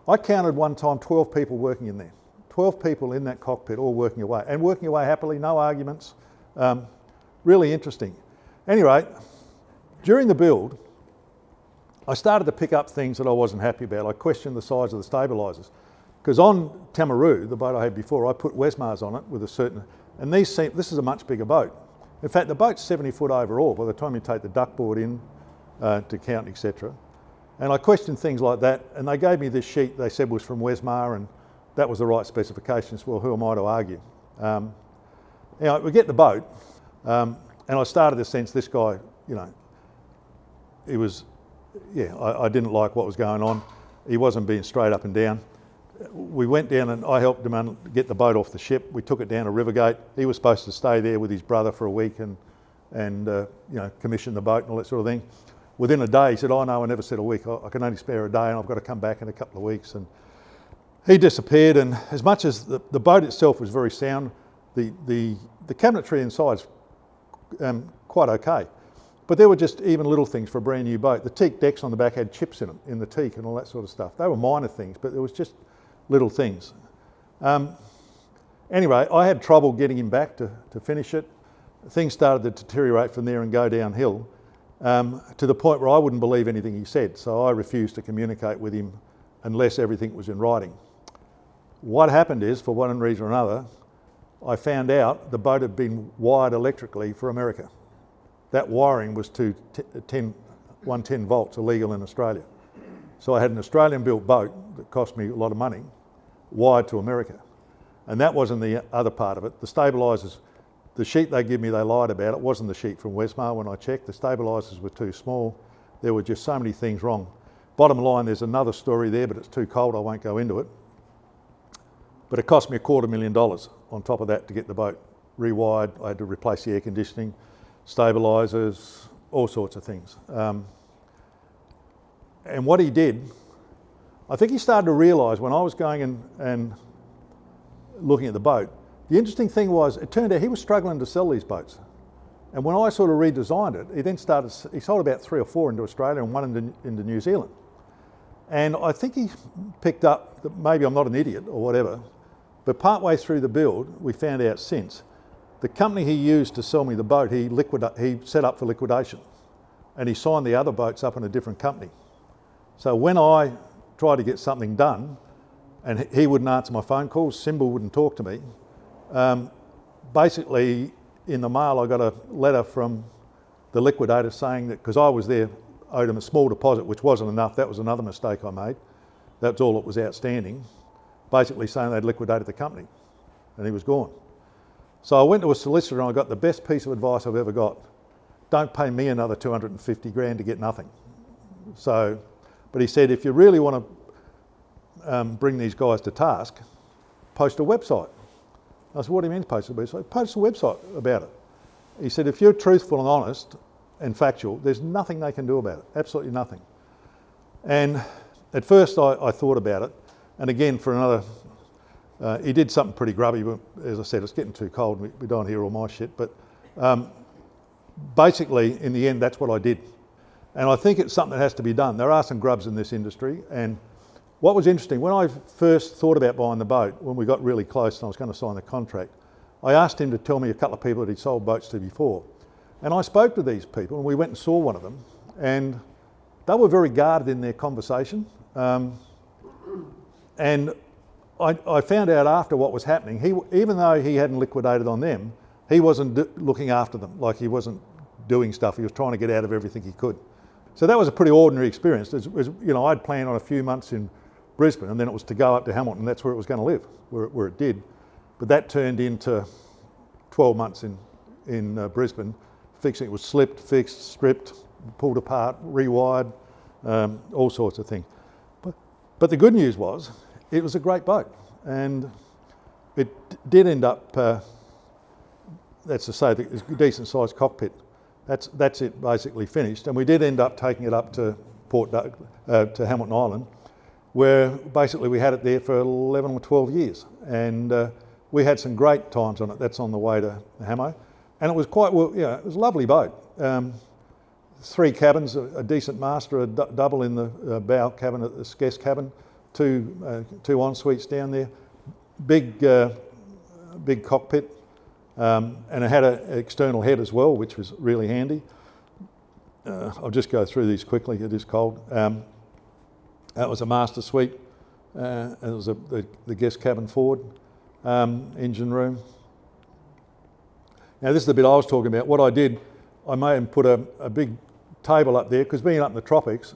I counted one time 12 people working in there. 12 people in that cockpit all working away, and working away happily, no arguments. Really interesting. Anyway, during the build, I started to pick up things that I wasn't happy about. I questioned the size of the stabilisers. Because on Tamara, the boat I had before, I put Wesmars on it with a certain, and this is a much bigger boat. In fact, the boat's 70 foot overall by the time you take the duck board in to count, etc. And I questioned things like that, and they gave me this sheet they said was from Wesmar, and that was the right specifications. Well, who am I to argue? Now, we get the boat, and I started to sense this guy, you know, he was, yeah, I didn't like what was going on. He wasn't being straight up and down. We went down and I helped him get the boat off the ship. We took it down to Rivergate. He was supposed to stay there with his brother for a week and you know, commission the boat and all that sort of thing. Within a day, he said, oh no, I never said a week. I can only spare a day and I've got to come back in a couple of weeks. And he disappeared, and as much as the boat itself was very sound, the cabinetry inside is quite okay. But there were just even little things for a brand new boat. The teak decks on the back had chips in them, in the teak and all that sort of stuff. They were minor things, but there was just little things. Anyway, I had trouble getting him back to finish it. Things started to deteriorate from there and go downhill to the point where I wouldn't believe anything he said. So I refused to communicate with him unless everything was in writing. What happened is, for one reason or another, I found out the boat had been wired electrically for America. That wiring was to 110 volts, illegal in Australia. So I had an Australian built boat that cost me a lot of money, wired to America. And that wasn't the other part of it. The stabilisers, the sheet they give me, they lied about. It wasn't the sheet from Wesmar when I checked. The stabilisers were too small. There were just so many things wrong. Bottom line, there's another story there, but it's too cold, I won't go into it. But it cost me $250,000 on top of that to get the boat rewired. I had to replace the air conditioning, stabilisers, all sorts of things. And what he did, I think he started to realise when I was going and looking at the boat, the interesting thing was, it turned out he was struggling to sell these boats. And when I sort of redesigned it, he sold about 3 or 4 into Australia and 1 into New Zealand. And I think he picked up that maybe I'm not an idiot or whatever, but partway through the build, we found out since, the company he used to sell me the boat, he set up for liquidation, and he signed the other boats up in a different company. So when I tried to get something done, and he wouldn't answer my phone calls, Symbol wouldn't talk to me, basically in the mail I got a letter from the liquidator saying that, because I was there, owed him a small deposit, which wasn't enough. That was another mistake I made. That's all that was outstanding. basically saying they'd liquidated the company and he was gone. So I went to a solicitor and I got the best piece of advice I've ever got. Don't pay me another 250 grand to get nothing. So, but he said, if you really want to bring these guys to task, post a website. I said, what do you mean post a website? Post a website about it. He said, if you're truthful and honest and factual, there's nothing they can do about it, absolutely nothing. And at first I thought about it, and again for another, he did something pretty grubby, but as I said, it's getting too cold, we don't hear all my shit, but basically in the end that's what I did. And I think it's something that has to be done. There are some grubs in this industry, and what was interesting, when I first thought about buying the boat, when we got really close and I was going to sign the contract, I asked him to tell me a couple of people that he'd sold boats to before. And I spoke to these people and we went and saw one of them, and they were very guarded in their conversation. And I found out after what was happening, even though he hadn't liquidated on them, he wasn't looking after them, like he wasn't doing stuff, he was trying to get out of everything he could. So that was a pretty ordinary experience. I'd planned on a few months in Brisbane, and then it was to go up to Hamilton, that's where it was going to live, where it did. But that turned into 12 months in Brisbane, fixing it. Was slipped, fixed, stripped, pulled apart, rewired, all sorts of things. But the good news was, it was a great boat, and it did end up, that's to say, it's a decent sized cockpit. That's it basically finished, and we did end up taking it up to to Hamilton Island, where basically we had it there for 11 or 12 years, and we had some great times on it. That's on the way to Hamo, and it was quite well. Yeah, it was a lovely boat. 3 cabins, a decent master, a double in the bow cabin, the guest cabin, two en-suites down there, big cockpit, and it had an external head as well, which was really handy. I'll just go through these quickly, it is cold. That was a master suite, it was the guest cabin forward, engine room. Now this is the bit I was talking about. What I did, I made him put a big table up there, because being up in the tropics,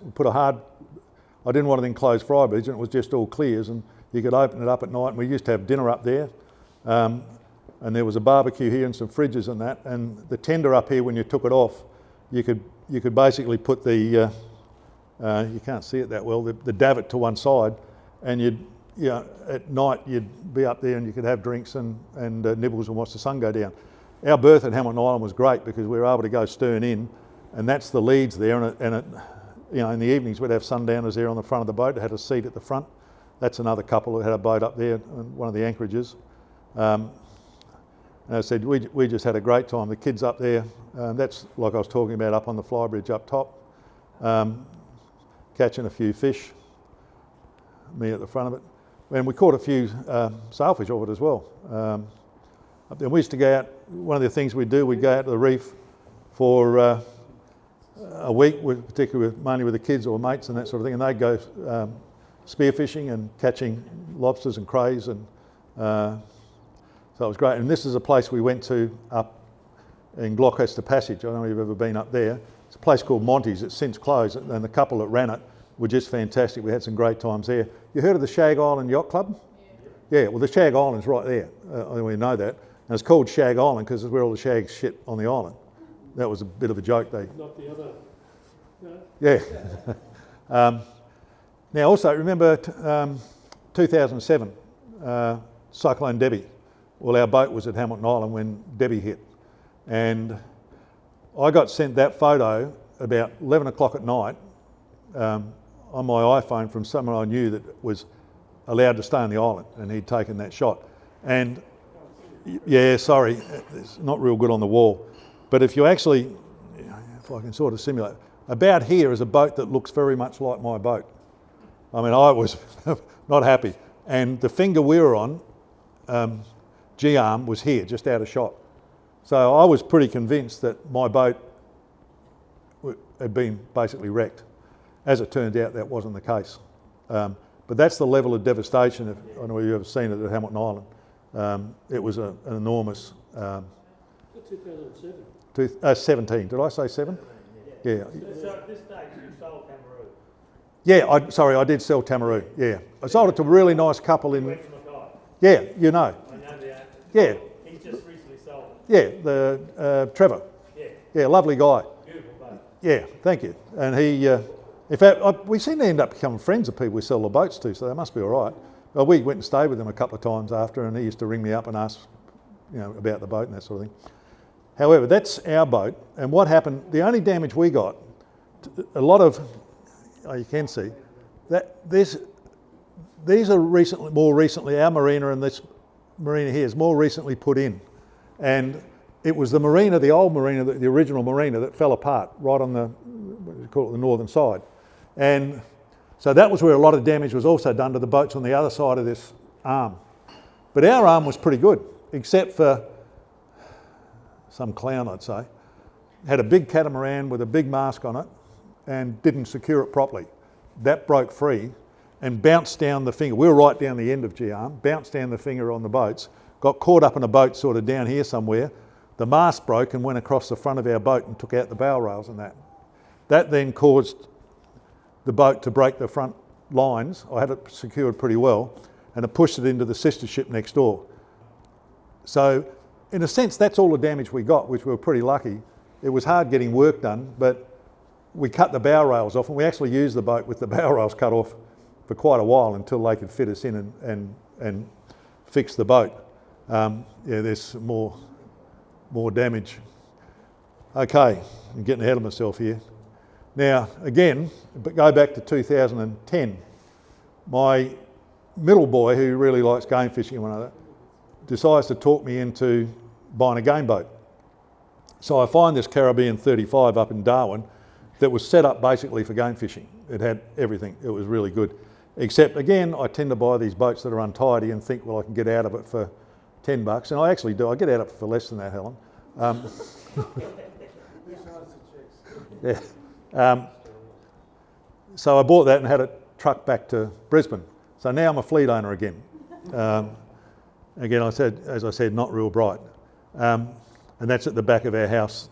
I didn't want an enclosed fry bridge, and it was just all clears, and you could open it up at night, and we used to have dinner up there, and there was a barbecue here and some fridges and that, and the tender up here, when you took it off, you could basically put the, you can't see it that well, the davit to one side, and at night you'd be up there and you could have drinks and nibbles and watch the sun go down. Our berth at Hamilton Island was great because we were able to go stern in, and that's the leads there, and in the evenings we'd have sundowners there on the front of the boat. It had a seat at the front. That's another couple that had a boat up there, one of the anchorages. And I said, we just had a great time. The kids up there, that's like I was talking about up on the flybridge up top, catching a few fish, me at the front of it. And we caught a few sailfish off it as well. Up there, we used to go out, one of the things we'd do, we'd go out to the reef for a week, particularly mainly with the kids or mates and that sort of thing, and they'd go spearfishing and catching lobsters and crays, and so it was great. And this is a place we went to up in Gloucester Passage. I don't know if you've ever been up there. It's a place called Monty's. It's since closed, and the couple that ran it were just fantastic. We had some great times there. You heard of the Shag Island Yacht Club? Yeah, well the Shag Island's right there. I think we know that. And it's called Shag Island because it's where all the shag shit on the island. That was a bit of a joke. Not the other. No. Yeah. Now also remember 2007, Cyclone Debbie. Well, our boat was at Hamilton Island when Debbie hit, and I got sent that photo about 11 o'clock at night on my iPhone from someone I knew that was allowed to stay on the island, and he'd taken that shot. And yeah, sorry, it's not real good on the wall, but if you actually, if I can sort of simulate, about here is a boat that looks very much like my boat. I mean, I was not happy, and the finger we were on, G-arm, was here, just out of shot. So I was pretty convinced that my boat had been basically wrecked. As it turned out, that wasn't the case. But that's the level of devastation. I don't know if you've ever seen it at Hamilton Island. It was an enormous... 2007. 17, did I say 7? Yeah. So at this stage you sold Camero? Yeah, I did sell Tamara. Yeah, I sold it to a really nice couple in. Yeah, you know. I know the. Yeah. He's just recently sold it. Yeah, the Trevor. Yeah. Yeah, lovely guy. Beautiful boat. Yeah, thank you. And he, in fact, we seem to end up becoming friends of people we sell the boats to, so they must be all right. Well, we went and stayed with him a couple of times after, and he used to ring me up and ask, about the boat and that sort of thing. However, that's our boat, and what happened, the only damage we got, a lot of, you can see, that these are more recently, our marina and this marina here is more recently put in. And it was the marina, the old marina, the original marina that fell apart right on the, what do you call it, the northern side. And so that was where a lot of damage was also done to the boats on the other side of this arm. But our arm was pretty good, except for some clown, I'd say. Had a big catamaran with a big mast on it and didn't secure it properly. That broke free and bounced down the finger. We were right down the end of G-arm, bounced down the finger on the boats, got caught up in a boat sort of down here somewhere. The mast broke and went across the front of our boat and took out the bow rails and that. That then caused the boat to break the front lines. I had it secured pretty well, and it pushed it into the sister ship next door. So in a sense, that's all the damage we got, which we were pretty lucky. It was hard getting work done, but we cut the bow rails off, and we actually used the boat with the bow rails cut off for quite a while until they could fit us in and fix the boat. There's more damage. Okay, I'm getting ahead of myself here. Now, again, but go back to 2010. My middle boy, who really likes game fishing and one another, decides to talk me into buying a game boat. So I find this Caribbean 35 up in Darwin that was set up basically for game fishing. It had everything. It was really good. Except, again, I tend to buy these boats that are untidy and think, well, I can get out of it for $10. And I actually do. I get out of it for less than that, Helen. Yeah. So I bought that and had it trucked back to Brisbane. So now I'm a fleet owner again. Again, as I said, not real bright. And that's at the back of our house,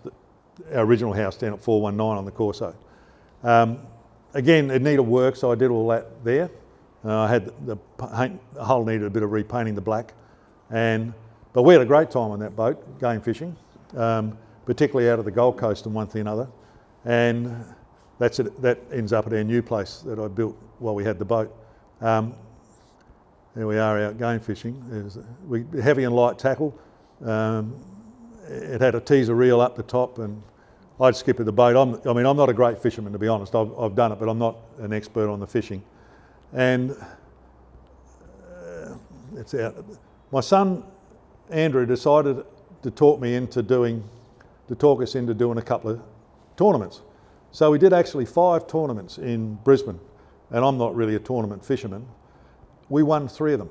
our original house down at 419 on the Corso. Again, it needed work, so I did all that there. I had the hull needed a bit of repainting, the black. But we had a great time on that boat, game fishing, particularly out of the Gold Coast and one thing and another. And that's it, that ends up at our new place that I built while we had the boat. There we are out game fishing. Heavy and light tackle. It had a teaser reel up the top, and I'd skip at the boat. I'm not a great fisherman, to be honest. I've done it, but I'm not an expert on the fishing. And it's out. My son Andrew decided to talk us into doing a couple of tournaments. So we did actually 5 tournaments in Brisbane, and I'm not really a tournament fisherman. We won 3 of them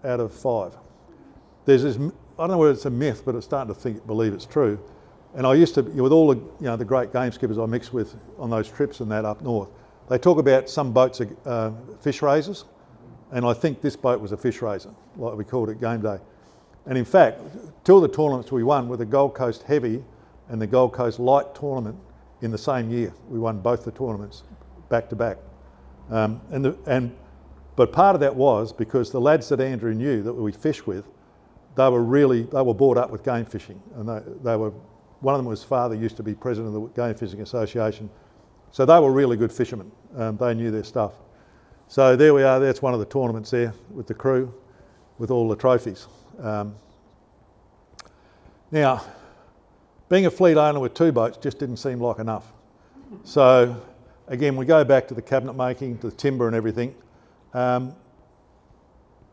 out of 5. There's this, I don't know whether it's a myth, but I'm starting to believe it's true. And I used to, with all the the great game skippers I mixed with on those trips and that up north, they talk about some boats are fish raisers, and I think this boat was a fish raiser, like we called it game day. And in fact, 2 of the tournaments we won were the Gold Coast Heavy and the Gold Coast Light tournament in the same year. We won both the tournaments back to back. But part of that was because the lads that Andrew knew that we fished with, they were brought up with game fishing, and one of them, his father used to be president of the Game Fishing Association, so they were really good fishermen. They knew their stuff. So there we are. That's one of the tournaments there with the crew, with all the trophies. Now, being a fleet owner with 2 boats just didn't seem like enough. So again, we go back to the cabinet making, to the timber and everything. I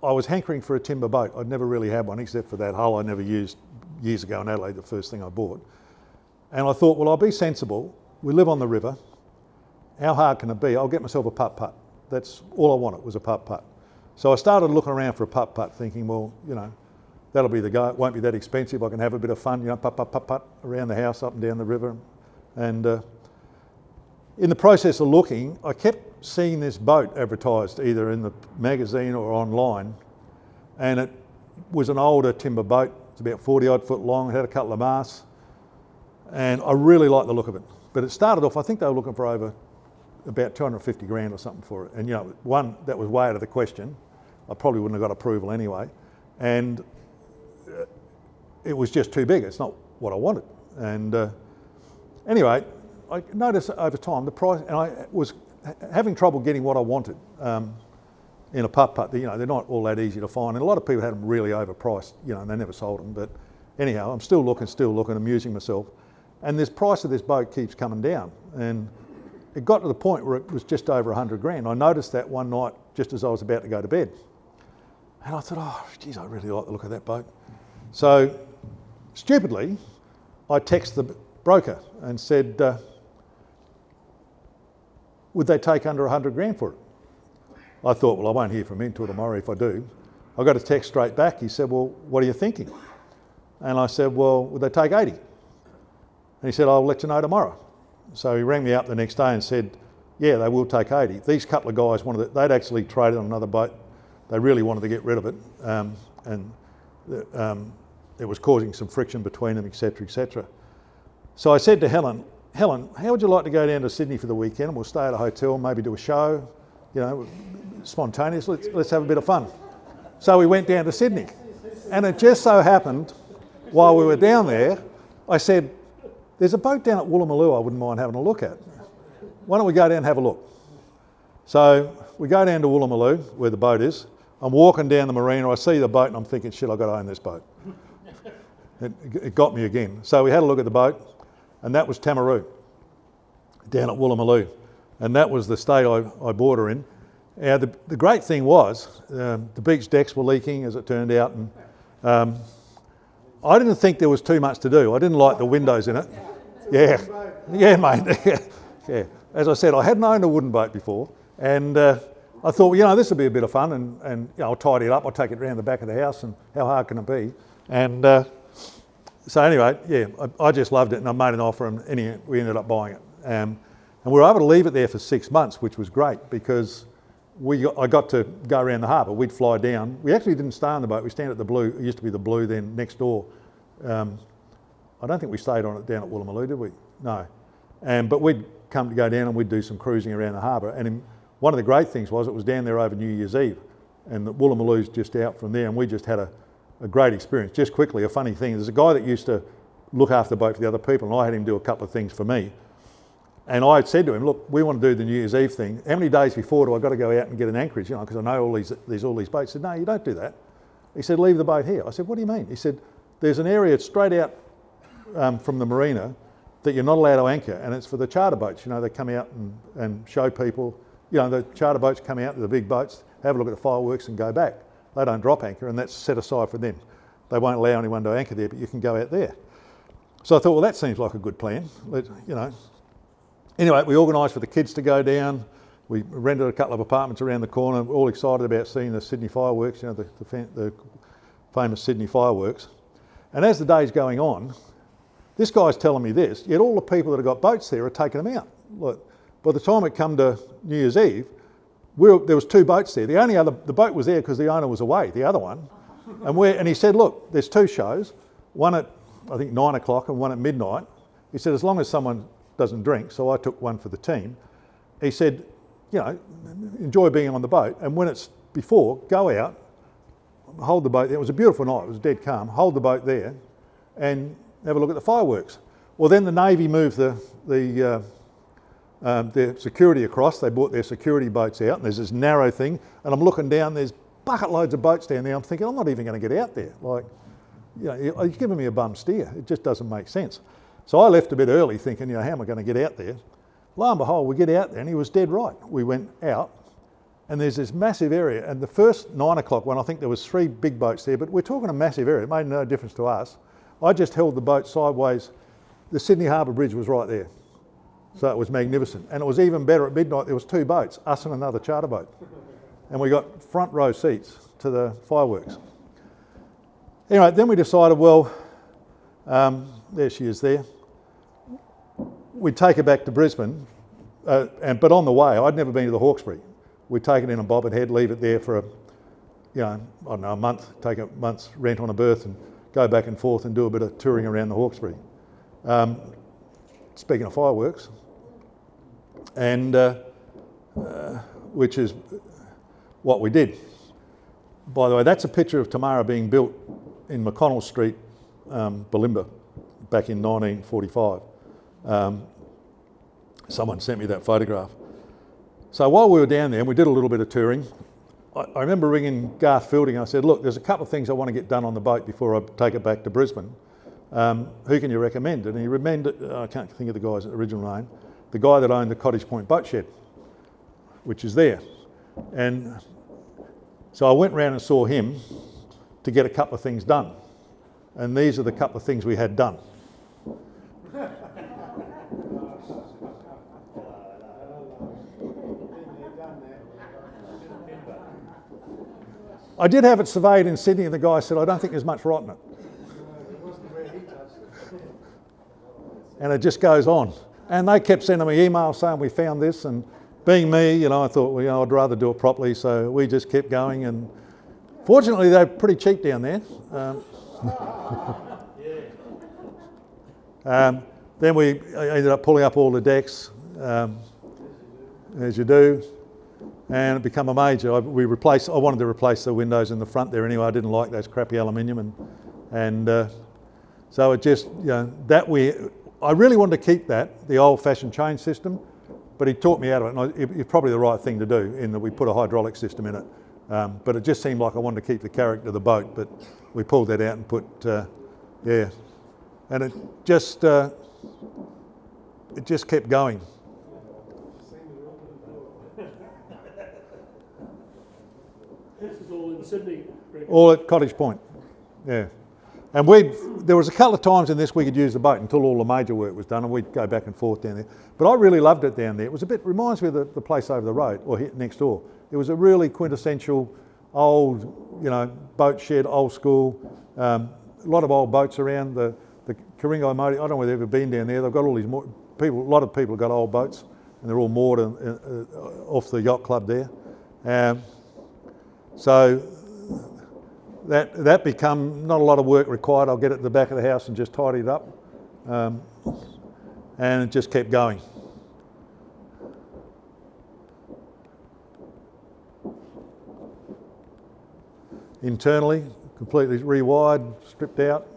was hankering for a timber boat. I'd never really had one except for that hull I never used years ago in Adelaide, the first thing I bought. And I thought, well, I'll be sensible. We live on the river. How hard can it be? I'll get myself a putt-putt. That's all I wanted, was a putt-putt. So I started looking around for a putt-putt, thinking, well, that'll be the go. It won't be that expensive. I can have a bit of fun, putt-putt around the house, up and down the river. And in the process of looking, I kept seeing this boat advertised either in the magazine or online, and it was an older timber boat. It's about 40 odd foot long. It had a couple of masts, and I really liked the look of it. But it started off, I think they were looking for over about 250 grand or something for it. And you know, one, that was way out of the question. I probably wouldn't have got approval anyway. And it was just too big. It's not what I wanted. And anyway, I noticed over time the price, and I was having trouble getting what I wanted in a putt. You know, they're not all that easy to find. And a lot of people had them really overpriced, you know, and they never sold them. But anyhow, I'm still looking, amusing myself. And this price of this boat keeps coming down. And it got to the point where it was just over 100 grand. I noticed that one night just as I was about to go to bed. And I thought, oh, geez, I really like the look of that boat. So, stupidly, I texted the broker and said, would they take under 100 grand for it? I thought, well, I won't hear from him until tomorrow if I do. I got a text straight back. He said, well, what are you thinking? And I said, well, would they take 80? And he said, I'll let you know tomorrow. So he rang me up the next day and said, yeah, they will take 80. These couple of guys they'd actually traded on another boat. They really wanted to get rid of it. It was causing some friction between them, etc., etc. So I said to Helen, how would you like to go down to Sydney for the weekend? And we'll stay at a hotel, maybe do a show, you know, spontaneous. Let's have a bit of fun. So we went down to Sydney. And it just so happened, while we were down there, I said, there's a boat down at Woolloomooloo I wouldn't mind having a look at. Why don't we go down and have a look? So we go down to Woolloomooloo, where the boat is. I'm walking down the marina, I see the boat and I'm thinking, shit, I've got to own this boat. It got me again. So we had a look at the boat, and that was Tamara down at Woolloomooloo. And that was the state I bought her in. The great thing was, the beach decks were leaking, as it turned out, and I didn't think there was too much to do. I didn't like the windows in it. Yeah, mate. Yeah. As I said, I hadn't owned a wooden boat before, and I thought, well, you know, this will be a bit of fun, and you know, I'll tidy it up, I'll take it around the back of the house, and how hard can it be? And so anyway, yeah, I just loved it, and I made an offer, and anyway, we ended up buying it. And we were able to leave it there for 6 months, which was great, because I got to go around the harbour. We'd fly down. We actually didn't stay on the boat. We stayed at the Blue. It used to be the Blue then, next door. I don't think we stayed on it down at Woolloomooloo, did we? No. But we'd come to go down and we'd do some cruising around the harbour. And one of the great things was it was down there over New Year's Eve. And the Woolloomooloo's just out from there, and we just had a great experience. Just quickly, a funny thing, there's a guy that used to look after the boat for the other people, and I had him do a couple of things for me. And I had said to him, look, we want to do the New Year's Eve thing. How many days before do I got to go out and get an anchorage? You know, because I know all these boats. He said, no, you don't do that. He said, leave the boat here. I said, what do you mean? He said, there's an area straight out from the marina that you're not allowed to anchor, and it's for the charter boats. You know, they come out and show people. You know, the charter boats come out, the big boats, have a look at the fireworks and go back. They don't drop anchor, and that's set aside for them. They won't allow anyone to anchor there, but you can go out there. So I thought, well, that seems like a good plan. You know. Anyway, we organised for the kids to go down. We rented a couple of apartments around the corner, all excited about seeing the Sydney fireworks, you know, the famous Sydney fireworks. And as the day's going on, this guy's telling me this, yet all the people that have got boats there are taking them out. Look, by the time it come to New Year's Eve, there was 2 boats there. The boat was there because the owner was away, the other one. And he said, look, there's 2 shows, one at, I think, 9 o'clock and one at midnight. He said, as long as someone doesn't drink, so I took one for the team. He said, you know, enjoy being on the boat, and when it's before, go out, hold the boat there. It was a beautiful night, it was dead calm, hold the boat there and have a look at the fireworks. Well, then the Navy moved their security across. They brought their security boats out, and there's this narrow thing, and I'm looking down, there's bucket loads of boats down there. I'm thinking, I'm not even going to get out there. Like, you know, you're giving me a bum steer. It just doesn't make sense. So I left a bit early thinking, you know, how am I going to get out there? Lo and behold, we get out there, and he was dead right. We went out, and there's this massive area, and the first 9 o'clock one, I think there was 3 big boats there, but we're talking a massive area. It made no difference to us. I just held the boat sideways. The Sydney Harbour Bridge was right there. So it was magnificent. And it was even better at midnight. There was 2 boats, us and another charter boat. And we got front row seats to the fireworks. Anyway, then we decided, well, there she is there. We'd take her back to Brisbane, but on the way, I'd never been to the Hawkesbury. We'd take it in a bobbin head, leave it there for a month, take a month's rent on a berth and go back and forth and do a bit of touring around the Hawkesbury. Speaking of fireworks, and which is what we did. By the way, that's a picture of Tamara being built in McConnell Street, Bulimba, back in 1945. Someone sent me that photograph. So while we were down there, and we did a little bit of touring, I remember ringing Garth Fielding. I said, look, there's a couple of things I want to get done on the boat before I take it back to Brisbane. Who can you recommend? And he recommended, I can't think of the guy's original name, the guy that owned the Cottage Point boat shed, which is there. And so I went round and saw him to get a couple of things done. And these are the couple of things we had done. I did have it surveyed in Sydney, and the guy said, I don't think there's much rot in it. And it just goes on. And they kept sending me emails saying we found this, and being me, I thought, well, I'd rather do it properly, so we just kept going. And fortunately, they're pretty cheap down there. Then we ended up pulling up all the decks, as you do, and it became a major. I wanted to replace the windows in the front there anyway. I didn't like those crappy aluminium, and so it just, I really wanted to keep that, the old-fashioned chain system, but he taught me out of it, and it's probably the right thing to do in that we put a hydraulic system in it. But it just seemed like I wanted to keep the character of the boat, but we pulled that out and put, and it just kept going. This is all in Sydney. All at Cottage Point, yeah. And there was a couple of times in this we could use the boat until all the major work was done, and we'd go back and forth down there. But I really loved it down there. It was reminds me of the place over the road, or next door. It was a really quintessential old, boat shed, old school. A lot of old boats around. The Caringo Moti, I don't know whether you've ever been down there. They've got all these people. A lot of people have got old boats, and they're all moored off the yacht club there. So that become not a lot of work required. I'll get it at the back of the house and just tidy it up, and it just kept going. Internally, completely rewired, stripped out.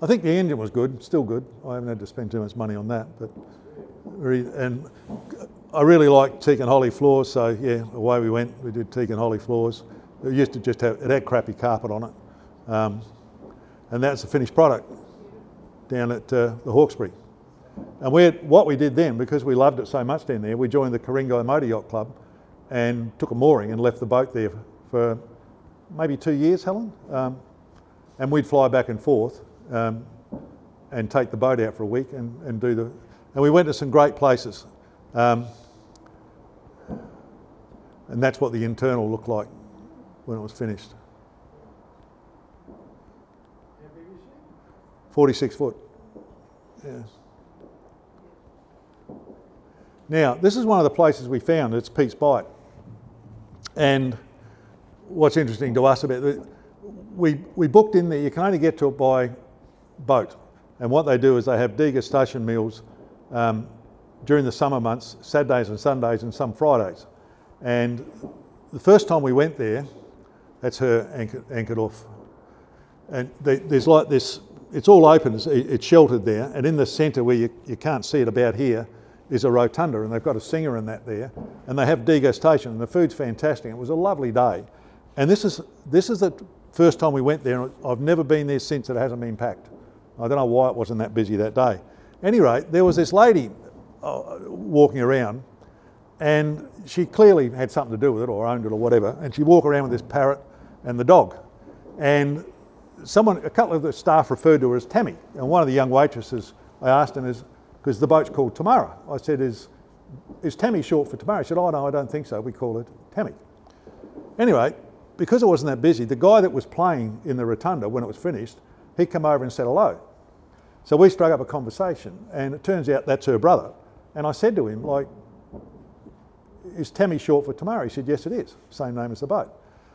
I think the engine was good, still good. I haven't had to spend too much money on that, but and I really like teak and holly floors, so yeah, away we went. We did teak and holly floors. It used to just it had crappy carpet on it, and that's the finished product down at the Hawkesbury. And what we did then, because we loved it so much down there, we joined the Caringo Motor Yacht Club and took a mooring and left the boat there for maybe 2 years, Helen, and we'd fly back and forth and take the boat out for a week and we went to some great places, and that's what the internal looked like when it was finished. 46 foot. Yeah. Now, this is one of the places we found. It's Pete's Bight. And what's interesting to us about it, we booked in there. You can only get to it by boat. And what they do is they have degustation meals during the summer months, Saturdays and Sundays and some Fridays. And the first time we went there, that's her anchored off. And there's like this, it's all open, it's sheltered there. And in the centre where you can't see it about here is a rotunda, and they've got a singer in that there. And they have degustation, and the food's fantastic. It was a lovely day. And this is the first time we went there, and I've never been there since. It hasn't been packed. I don't know why it wasn't that busy that day. At any rate, there was this lady walking around, and she clearly had something to do with it or owned it or whatever, and she'd walk around with this parrot and the dog. And a couple of the staff referred to her as Tammy, and one of the young waitresses, I asked him, because the boat's called Tamara, I said, is Tammy short for Tamara? He said, oh no, I don't think so, we call it Tammy. Anyway, because it wasn't that busy, the guy that was playing in the rotunda when it was finished, he came over and said hello. So we struck up a conversation, and it turns out that's her brother. And I said to him, like, is Tammy short for Tamara? He said, yes it is, same name as the boat.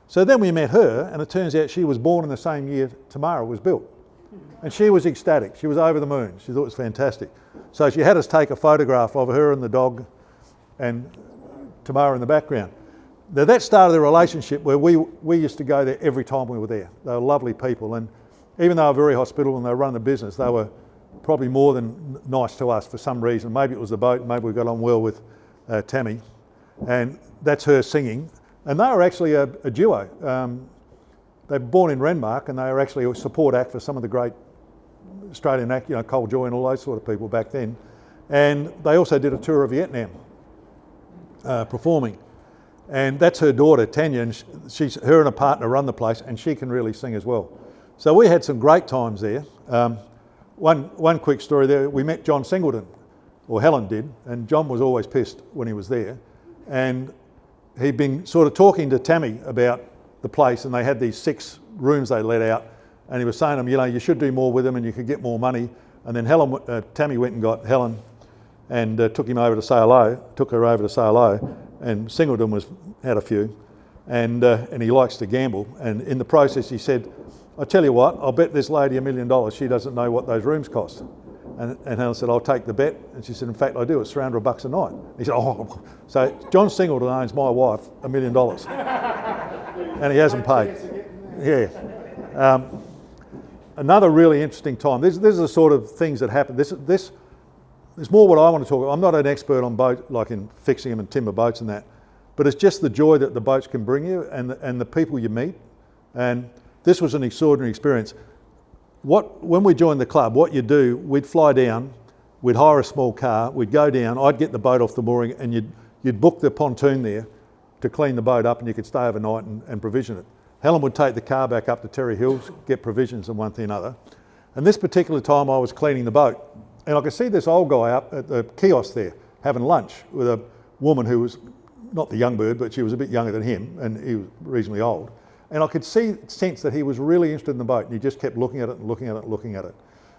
So then we met her, and it turns out she was born in the same year Tamara was built. And she was ecstatic, she was over the moon, she thought it was fantastic. So she had us take a photograph of her and the dog, and Tamara in the background. Now that started a relationship where we used to go there every time we were there. They were lovely people, and even though they were very hospitable and they were running the business, they were probably more than nice to us for some reason. Maybe it was the boat, maybe we got on well with Tammy, and that's her singing. And they were actually a duo. They were born in Renmark, and they were actually a support act for some of the great Australian act, Cole Joy and all those sort of people back then. And they also did a tour of Vietnam performing. And that's her daughter, Tanya, and her and a partner run the place, and she can really sing as well. So we had some great times there. One quick story there, we met John Singleton, or Helen did, and John was always pissed when he was there. And he'd been sort of talking to Tammy about the place, and they had these 6 rooms they let out, and he was saying to them, you should do more with them and you could get more money. And then Tammy went and got Helen and took her over to say hello, and Singleton had a few, and he likes to gamble. And in the process he said, I tell you what, I'll bet this lady $1 million she doesn't know what those rooms cost. And Helen said, I'll take the bet. And she said, in fact, I do. It's $300 a night. He said, oh. So John Singleton owns my wife $1 million. And he hasn't paid. Yeah. Another really interesting time. This is the sort of things that happen. This is more what I want to talk about. I'm not an expert on boats, like in fixing them and timber boats and that, but it's just the joy that the boats can bring you and the people you meet. And this was an extraordinary experience. When we joined the club, what you do, we'd fly down, we'd hire a small car, we'd go down, I'd get the boat off the mooring, and you'd book the pontoon there to clean the boat up, and you could stay overnight and provision it. Helen would take the car back up to Terry Hills, get provisions and one thing and another. And this particular time I was cleaning the boat, and I could see this old guy up at the kiosk there having lunch with a woman who was not the young bird, but she was a bit younger than him, and he was reasonably old. And I could sense that he was really interested in the boat, and he just kept looking at it and looking at it and looking at it.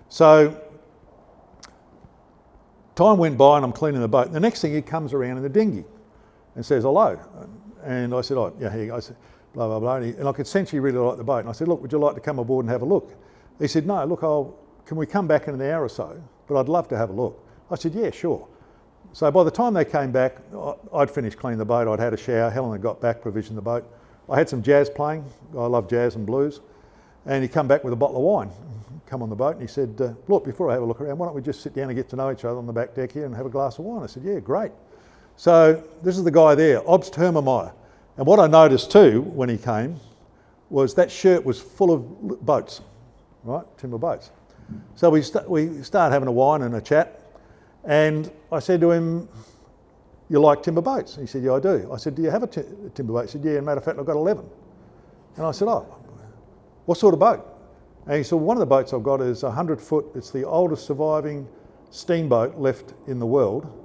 So time went by and I'm cleaning the boat. And the next thing, he comes around in the dinghy and says hello. And I said, oh, yeah, here you go. I said, blah, blah, blah. And I could sense he really liked the boat. And I said, look, would you like to come aboard and have a look? He said, no, look, can we come back in an hour or so? But I'd love to have a look. I said, yeah, sure. So by the time they came back, I'd finished cleaning the boat. I'd had a shower. Helen had got back, provisioned the boat. I had some jazz playing. I love jazz and blues. And he come back with a bottle of wine, come on the boat, and he said, look, before I have a look around, why don't we just sit down and get to know each other on the back deck here and have a glass of wine? I said, yeah, great. So this is the guy there, Obst Hermermeyer. And what I noticed too when he came was that shirt was full of boats, right, timber boats. So we started having a wine and a chat, and I said to him, you like timber boats? He said, yeah, I do. I said, do you have a timber boat? He said, yeah, as a matter of fact, I've got 11. And I said, oh, what sort of boat? And he said, well, one of the boats I've got is 100 foot. It's the oldest surviving steamboat left in the world.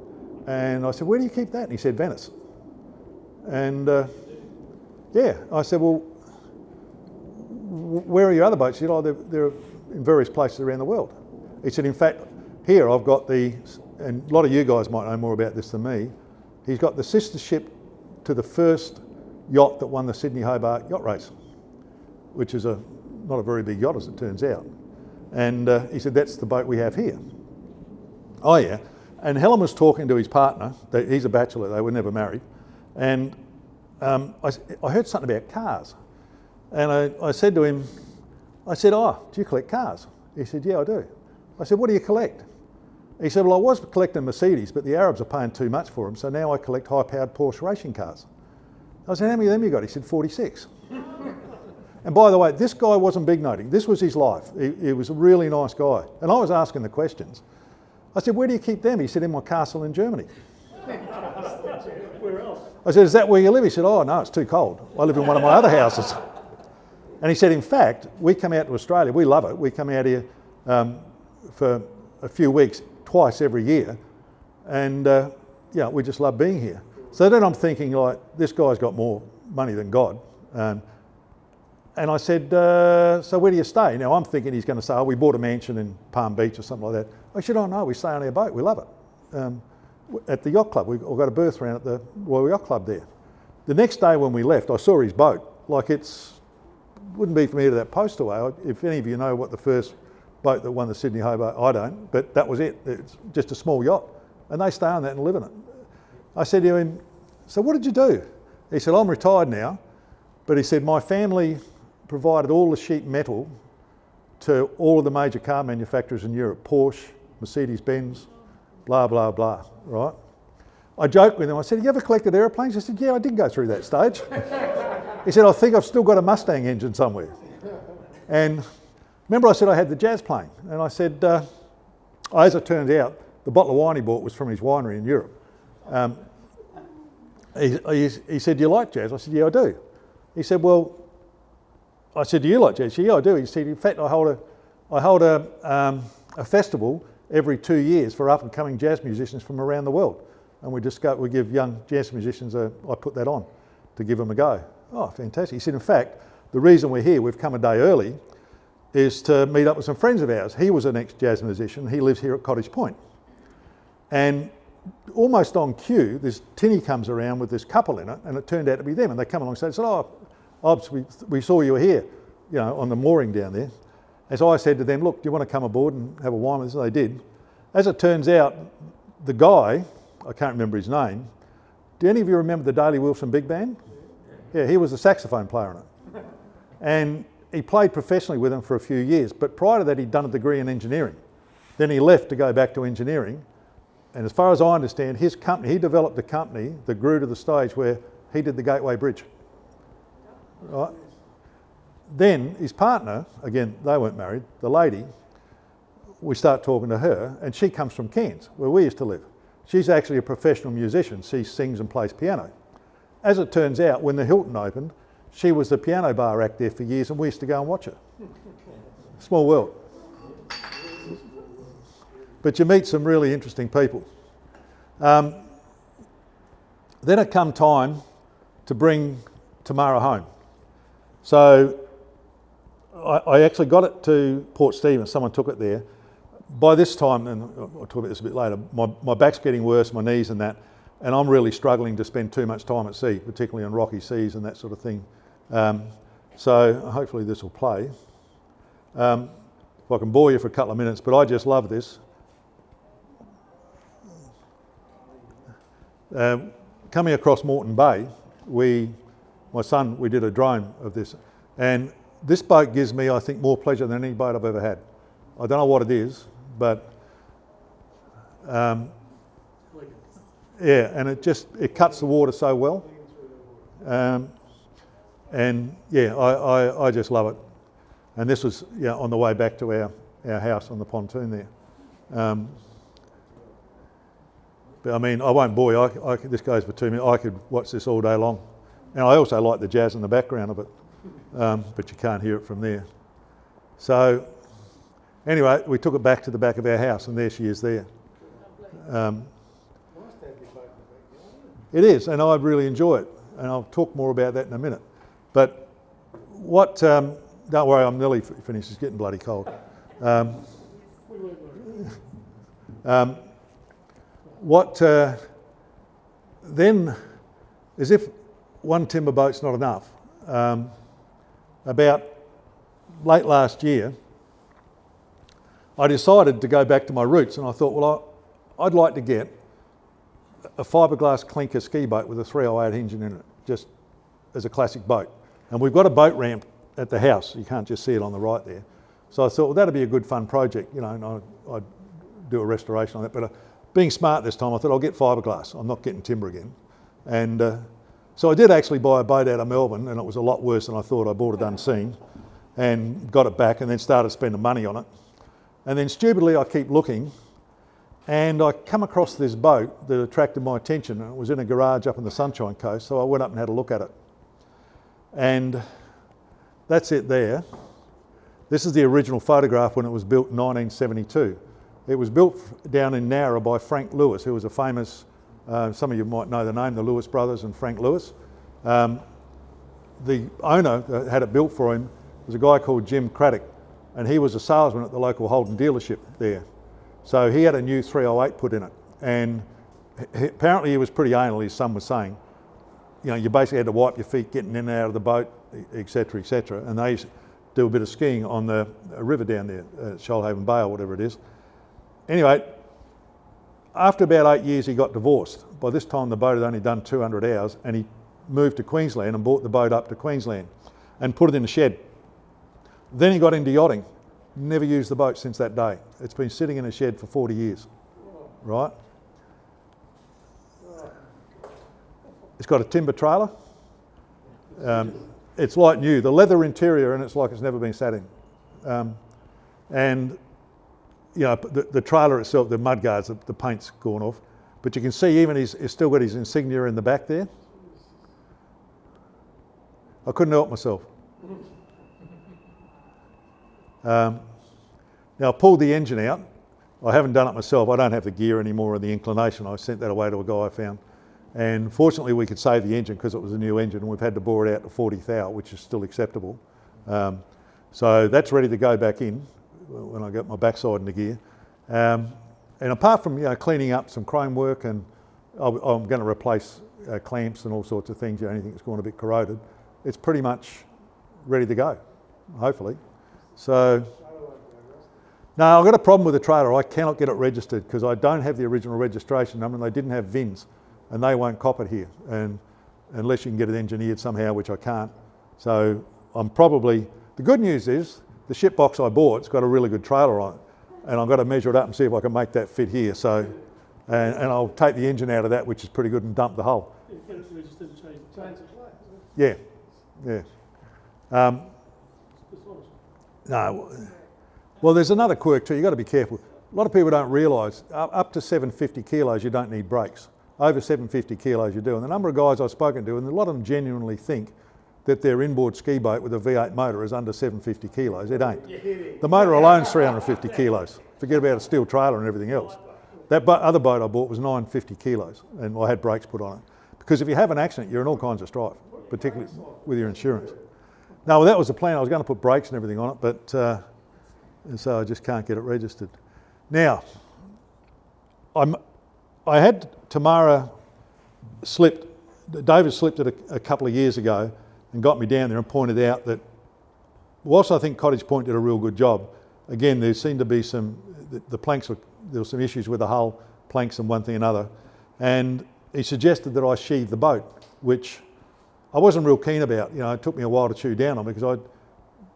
And I said, where do you keep that? And he said, Venice. And yeah, I said, well, where are your other boats? He said, oh, they're in various places around the world. He said, in fact, here I've got and a lot of you guys might know more about this than me, he's got the sister ship to the first yacht that won the Sydney Hobart yacht race, which is not a very big yacht as it turns out. And he said, that's the boat we have here. Oh yeah. And Helen was talking to his partner, he's a bachelor, they were never married, and I heard something about cars. And I said to him, I said, oh, do you collect cars? He said, yeah, I do. I said, what do you collect? He said, well, I was collecting Mercedes, but the Arabs are paying too much for them, so now I collect high-powered Porsche racing cars. I said, how many of them you got? He said, 46. And by the way, this guy wasn't big-noting. This was his life. He was a really nice guy. And I was asking the questions. I said, where do you keep them? He said, in my castle in Germany. Where else? I said, is that where you live? He said, oh, no, it's too cold. I live in one of my other houses. And he said, in fact, we come out to Australia. We love it. We come out here for a few weeks, twice every year. And, yeah, we just love being here. So then I'm thinking, like, this guy's got more money than God. And I said, so where do you stay? Now I'm thinking he's going to say, oh, we bought a mansion in Palm Beach or something like that. I said, oh no, we stay on our boat, we love it. At the yacht club, we've got a berth around at the Royal Yacht Club there. The next day when we left, I saw his boat. Like wouldn't be from here to that post away. If any of you know what the first boat that won the Sydney Hobart, I don't, but that was it. It's just a small yacht. And they stay on that and live in it. I said to him, so what did you do? He said, I'm retired now, but he said, my family provided all the sheet metal to all of the major car manufacturers in Europe, Porsche, Mercedes-Benz, blah, blah, blah, right? I joked with him, I said, have you ever collected aeroplanes? He said, yeah, I did go through that stage. He said, I think I've still got a Mustang engine somewhere. And remember I said I had the Jazz plane, and I said, as it turns out, the bottle of wine he bought was from his winery in Europe. He said, do you like jazz? I said, yeah, I do. He said, well, I said, do you like jazz? He said, yeah, I do. He said, in fact, I hold a festival every 2 years for up-and-coming jazz musicians from around the world. And we give young jazz musicians I put that on to give them a go. Oh, fantastic. He said, in fact, the reason we're here, we've come a day early, is to meet up with some friends of ours. He was an ex-jazz musician. He lives here at Cottage Point. And almost on cue, this tinny comes around with this couple in it, and it turned out to be them. And they come along and said, oh, Obs, we saw you were here, you know, on the mooring down there. As I said to them, look, do you want to come aboard and have a wine with us? And they did. As it turns out, the guy, I can't remember his name, do any of you remember the Daley Wilson Big Band? Yeah, he was a saxophone player in it. And he played professionally with them for a few years, but prior to that he'd done a degree in engineering. Then he left to go back to engineering, and as far as I understand, his company, he developed a company that grew to the stage where he did the Gateway Bridge. Right? Then his partner, again, they weren't married, the lady, we start talking to her, and she comes from Cairns, where we used to live. She's actually a professional musician. She sings and plays piano. As it turns out, when the Hilton opened, she was the piano bar act there for years, and we used to go and watch her. Small world. But you meet some really interesting people. Then it come time to bring Tamara home. So I actually got it to Port Stephens. Someone took it there. By this time, and I'll talk about this a bit later, my back's getting worse, my knees and that, and I'm really struggling to spend too much time at sea, particularly on rocky seas and that sort of thing. So hopefully this will play. If I can bore you for a couple of minutes, but I just love this. Coming across Moreton Bay, my son, we did a drone of this, and this boat gives me, I think, more pleasure than any boat I've ever had. I don't know what it is, but yeah, and it cuts the water so well, and yeah, I just love it. And this was on the way back to our house on the pontoon there. But I mean, I won't bore you. This goes for 2 minutes. I could watch this all day long. And I also like the jazz in the background of it, but you can't hear it from there. So anyway, we took it back to the back of our house, and there she is there. It is, and I really enjoy it. And I'll talk more about that in a minute. But what, don't worry, I'm nearly finished. It's getting bloody cold. What then, as if one timber boat's not enough, about late last year, I decided to go back to my roots, and I thought, well, I'd like to get a fiberglass clinker ski boat with a 308 engine in it, just as a classic boat. And we've got a boat ramp at the house. You can't just see it on the right there. So I thought, well, that'd be a good fun project, you know, and I'd do a restoration on it. But being smart this time, I thought I'll get fiberglass. I'm not getting timber again. And so I did actually buy a boat out of Melbourne, and it was a lot worse than I thought. I bought it unseen and got it back, and then started spending money on it. And then stupidly I keep looking, and I come across this boat that attracted my attention, and it was in a garage up on the Sunshine Coast, so I went up and had a look at it. And that's it there. This is the original photograph when it was built in 1972. It was built down in Nowra by Frank Lewis, who was a famous, some of you might know the name, the Lewis brothers and Frank Lewis. The owner that had it built for him was a guy called Jim Craddock, and he was a salesman at the local Holden dealership there. So he had a new 308 put in it, and apparently he was pretty anal, his son was saying. You know, you basically had to wipe your feet getting in and out of the boat, etc., etc. And they used to do a bit of skiing on the river down there, Shoalhaven Bay or whatever it is. Anyway, after about 8 years he got divorced. by this time the boat had only done 200 hours, and he moved to Queensland and brought the boat up to Queensland and put it in a shed. Then he got into yachting. Never used the boat since that day. It's been sitting in a shed for 40 years, right? It's got a timber trailer. It's like new. The leather interior, and it's like it's never been sat in. And you know, the trailer itself, the mud guards, the paint's gone off. But you can see even he's still got his insignia in the back there. I couldn't help myself. Now I pulled the engine out. I haven't done it myself. I don't have the gear anymore or the inclination. I sent that away to a guy I found. And fortunately we could save the engine because it was a new engine, and we've had to bore it out to 40 thou, which is still acceptable. So that's ready to go back in when I get my backside into gear. And apart from cleaning up some chrome work, and I'm going to replace clamps and all sorts of things, anything that's gone a bit corroded, it's pretty much ready to go, hopefully. So, no, I've got a problem with the trailer. I cannot get it registered because I don't have the original registration number, and they didn't have VINs, and they won't cop it here, and unless you can get it engineered somehow, which I can't. So I'm probably, the good news is the ship box I bought's got a really good trailer on it, and I've got to measure it up and see if I can make that fit here. So, and I'll take the engine out of that, which is pretty good, and dump the hull. Yeah, yeah. No, well, there's another quirk too. You've got to be careful. A lot of people don't realise up to 750 kilos you don't need brakes. Over 750 kilos you do. And the number of guys I've spoken to, and a lot of them genuinely think that their inboard ski boat with a V8 motor is under 750 kilos. It ain't. The motor alone's 350 kilos. Forget about a steel trailer and everything else. That other boat I bought was 950 kilos, and I had brakes put on it. Because if you have an accident, you're in all kinds of strife, particularly with your insurance. No, well, that was the plan. I was going to put brakes and everything on it, but and so I just can't get it registered. Now, I had Tamara slipped. David slipped it a couple of years ago and got me down there and pointed out that whilst I think Cottage Point did a real good job, again, there seemed to be the planks, there were some issues with the hull, planks and one thing and another. And he suggested that I sheathe the boat, which I wasn't real keen about. You know, it took me a while to chew down on because I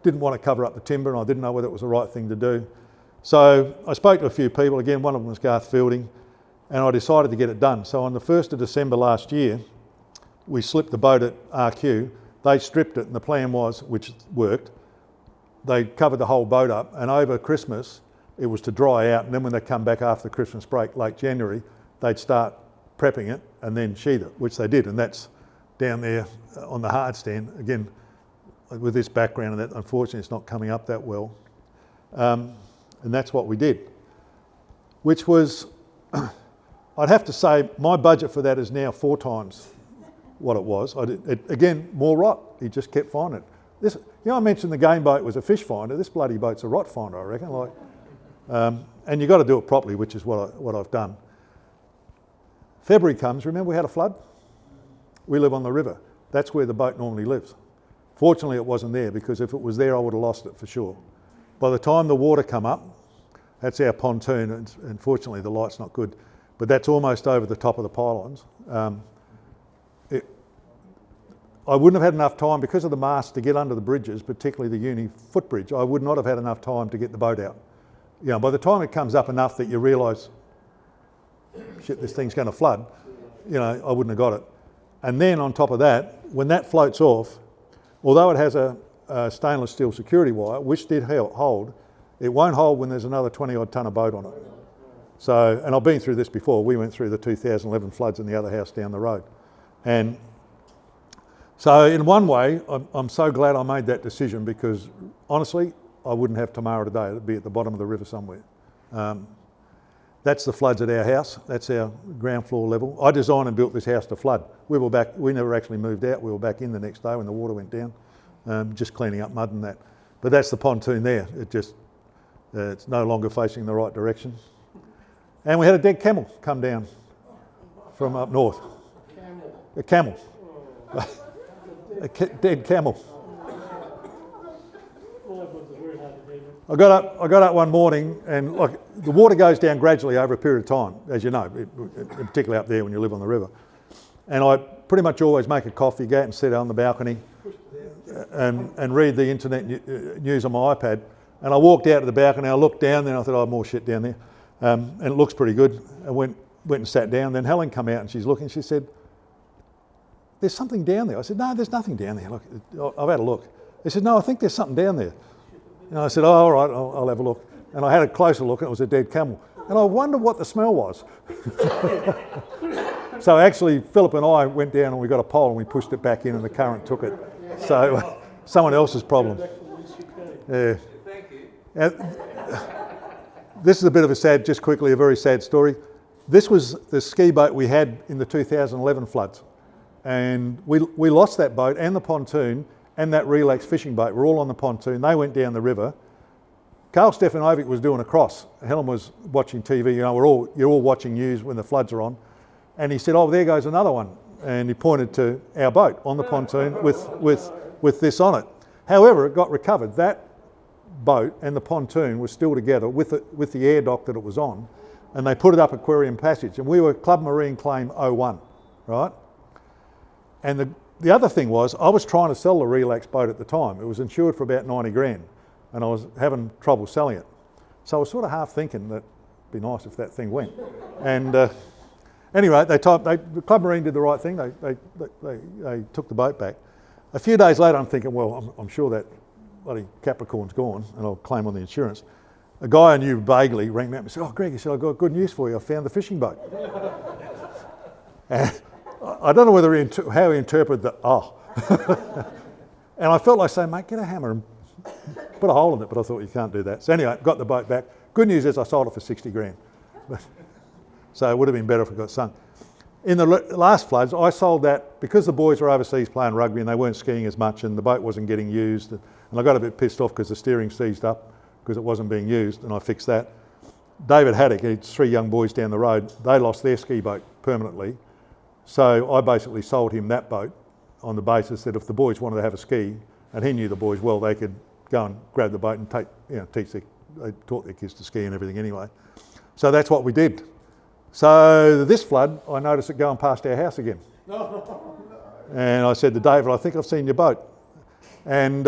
didn't want to cover up the timber, and I didn't know whether it was the right thing to do. So I spoke to a few people. Again, one of them was Garth Fielding, and I decided to get it done. So on the 1st of December last year, we slipped the boat at RQ. They stripped it, and the plan was, which worked, they covered the whole boat up, and over Christmas it was to dry out, and then when they come back after the Christmas break, late January, they'd start prepping it and then sheathe it, which they did, and that's down there on the hard stand. Again, with this background, and that, unfortunately it's not coming up that well. And that's what we did, which was, I'd have to say my budget for that is now 4 times what it was. Again, more rot. He just kept finding it. This, I mentioned the game boat was a fish finder. This bloody boat's a rot finder, I reckon. And you've got to do it properly, which is what I've done. February comes. Remember we had a flood? We live on the river. That's where the boat normally lives. Fortunately, it wasn't there, because if it was there, I would have lost it for sure. By the time the water come up, that's our pontoon, and unfortunately the light's not good, but that's almost over the top of the pylons. I wouldn't have had enough time, because of the mast, to get under the bridges, particularly the uni footbridge. I would not have had enough time to get the boat out. You know, by the time it comes up enough that you realise, shit, this thing's going to flood, you know, I wouldn't have got it. And then on top of that, when that floats off, although it has a stainless steel security wire, which did hold, it won't hold when there's another 20 odd tonne of boat on it. So, and I've been through this before. We went through the 2011 floods in the other house down the road. And so in one way, I'm so glad I made that decision, because honestly, I wouldn't have Tamara today. It'd be at the bottom of the river somewhere. That's the floods at our house. That's our ground floor level. I designed and built this house to flood. We never actually moved out. We were back in the next day when the water went down, just cleaning up mud and that. But that's the pontoon there. It's no longer facing the right direction. And we had a dead camel come down from up north. A camel. Dead camel. I got up one morning, and like the water goes down gradually over a period of time, as you know, particularly up there when you live on the river. And I pretty much always make a coffee, go out and sit on the balcony and read the internet news on my iPad. And I walked out to the balcony, I looked down there and I thought, oh, more shit down there. And it looks pretty good. I went and sat down. Then Helen come out and she's looking, she said, there's something down there. I said, no, there's nothing down there. Look, I've had a look. They said, no, I think there's something down there. And I said, oh, all right, I'll have a look. And I had a closer look and it was a dead camel. And I wondered what the smell was. So actually, Philip and I went down and we got a pole and we pushed it back in and the current took it. So someone else's problem. Yeah. Thank you. This is a bit of a sad, just quickly, a very sad story. This was the ski boat we had in the 2011 floods. And we lost that boat and the pontoon and that relax fishing boat. We're all on the pontoon. They went down the river. Carl Stefanovic was doing a cross. Helen was watching TV. You know, you're all watching news when the floods are on. And he said, oh, there goes another one. And he pointed to our boat on the pontoon with this on it. However, it got recovered. That boat and the pontoon was still together with the air dock that it was on. And they put it up Aquarium Passage. And we were Club Marine Claim 01, right? And the other thing was, I was trying to sell the relax boat at the time. It was insured for about 90 grand. And I was having trouble selling it. So I was sort of half thinking that it'd be nice if that thing went. And anyway, the Club Marine did the right thing. They took the boat back. A few days later, I'm thinking, well, I'm sure that bloody Capricorn's gone and I'll claim on the insurance. A guy I knew vaguely rang me up and said, oh, Greg, he said, I've got good news for you. I found the fishing boat. And I don't know how he interpreted the, oh. And I felt like saying, mate, get a hammer and put a hole in it, but I thought you can't do that. So anyway, got the boat back. Good news is I sold it for 60 grand. So it would have been better if it got sunk. In the last floods, I sold that because the boys were overseas playing rugby and they weren't skiing as much and the boat wasn't getting used. And I got a bit pissed off because the steering seized up because it wasn't being used, and I fixed that. David Haddock, he had 3 young boys down the road, they lost their ski boat permanently. So I basically sold him that boat on the basis that if the boys wanted to have a ski, and he knew the boys well, they could go and grab the boat and they taught their kids to ski and everything anyway. So that's what we did. So this flood, I noticed it going past our house again. And I said to David, I think I've seen your boat. And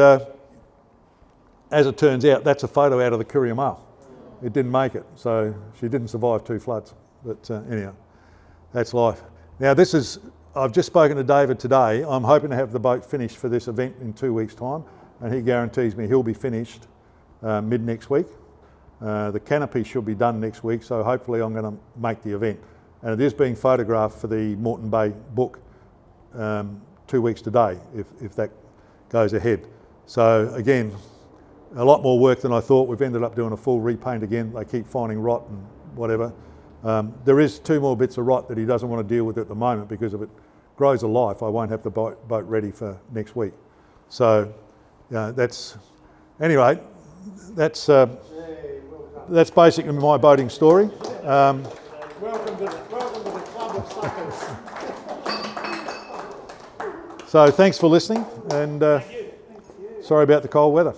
as it turns out, that's a photo out of the Courier Mail. It didn't make it, so she didn't survive 2 floods. But anyhow, that's life. Now I've just spoken to David today. I'm hoping to have the boat finished for this event in 2 weeks' time, and he guarantees me he'll be finished mid next week. The canopy should be done next week, so hopefully I'm going to make the event. And it is being photographed for the Moreton Bay book 2 weeks today, if that goes ahead. So again, a lot more work than I thought. We've ended up doing a full repaint again. They keep finding rot and whatever. There is 2 more bits of rot that he doesn't want to deal with at the moment because if it grows to life, I won't have the boat ready for next week. So, anyway, that's basically my boating story. Welcome to the club of suckers. So thanks for listening, and sorry about the cold weather.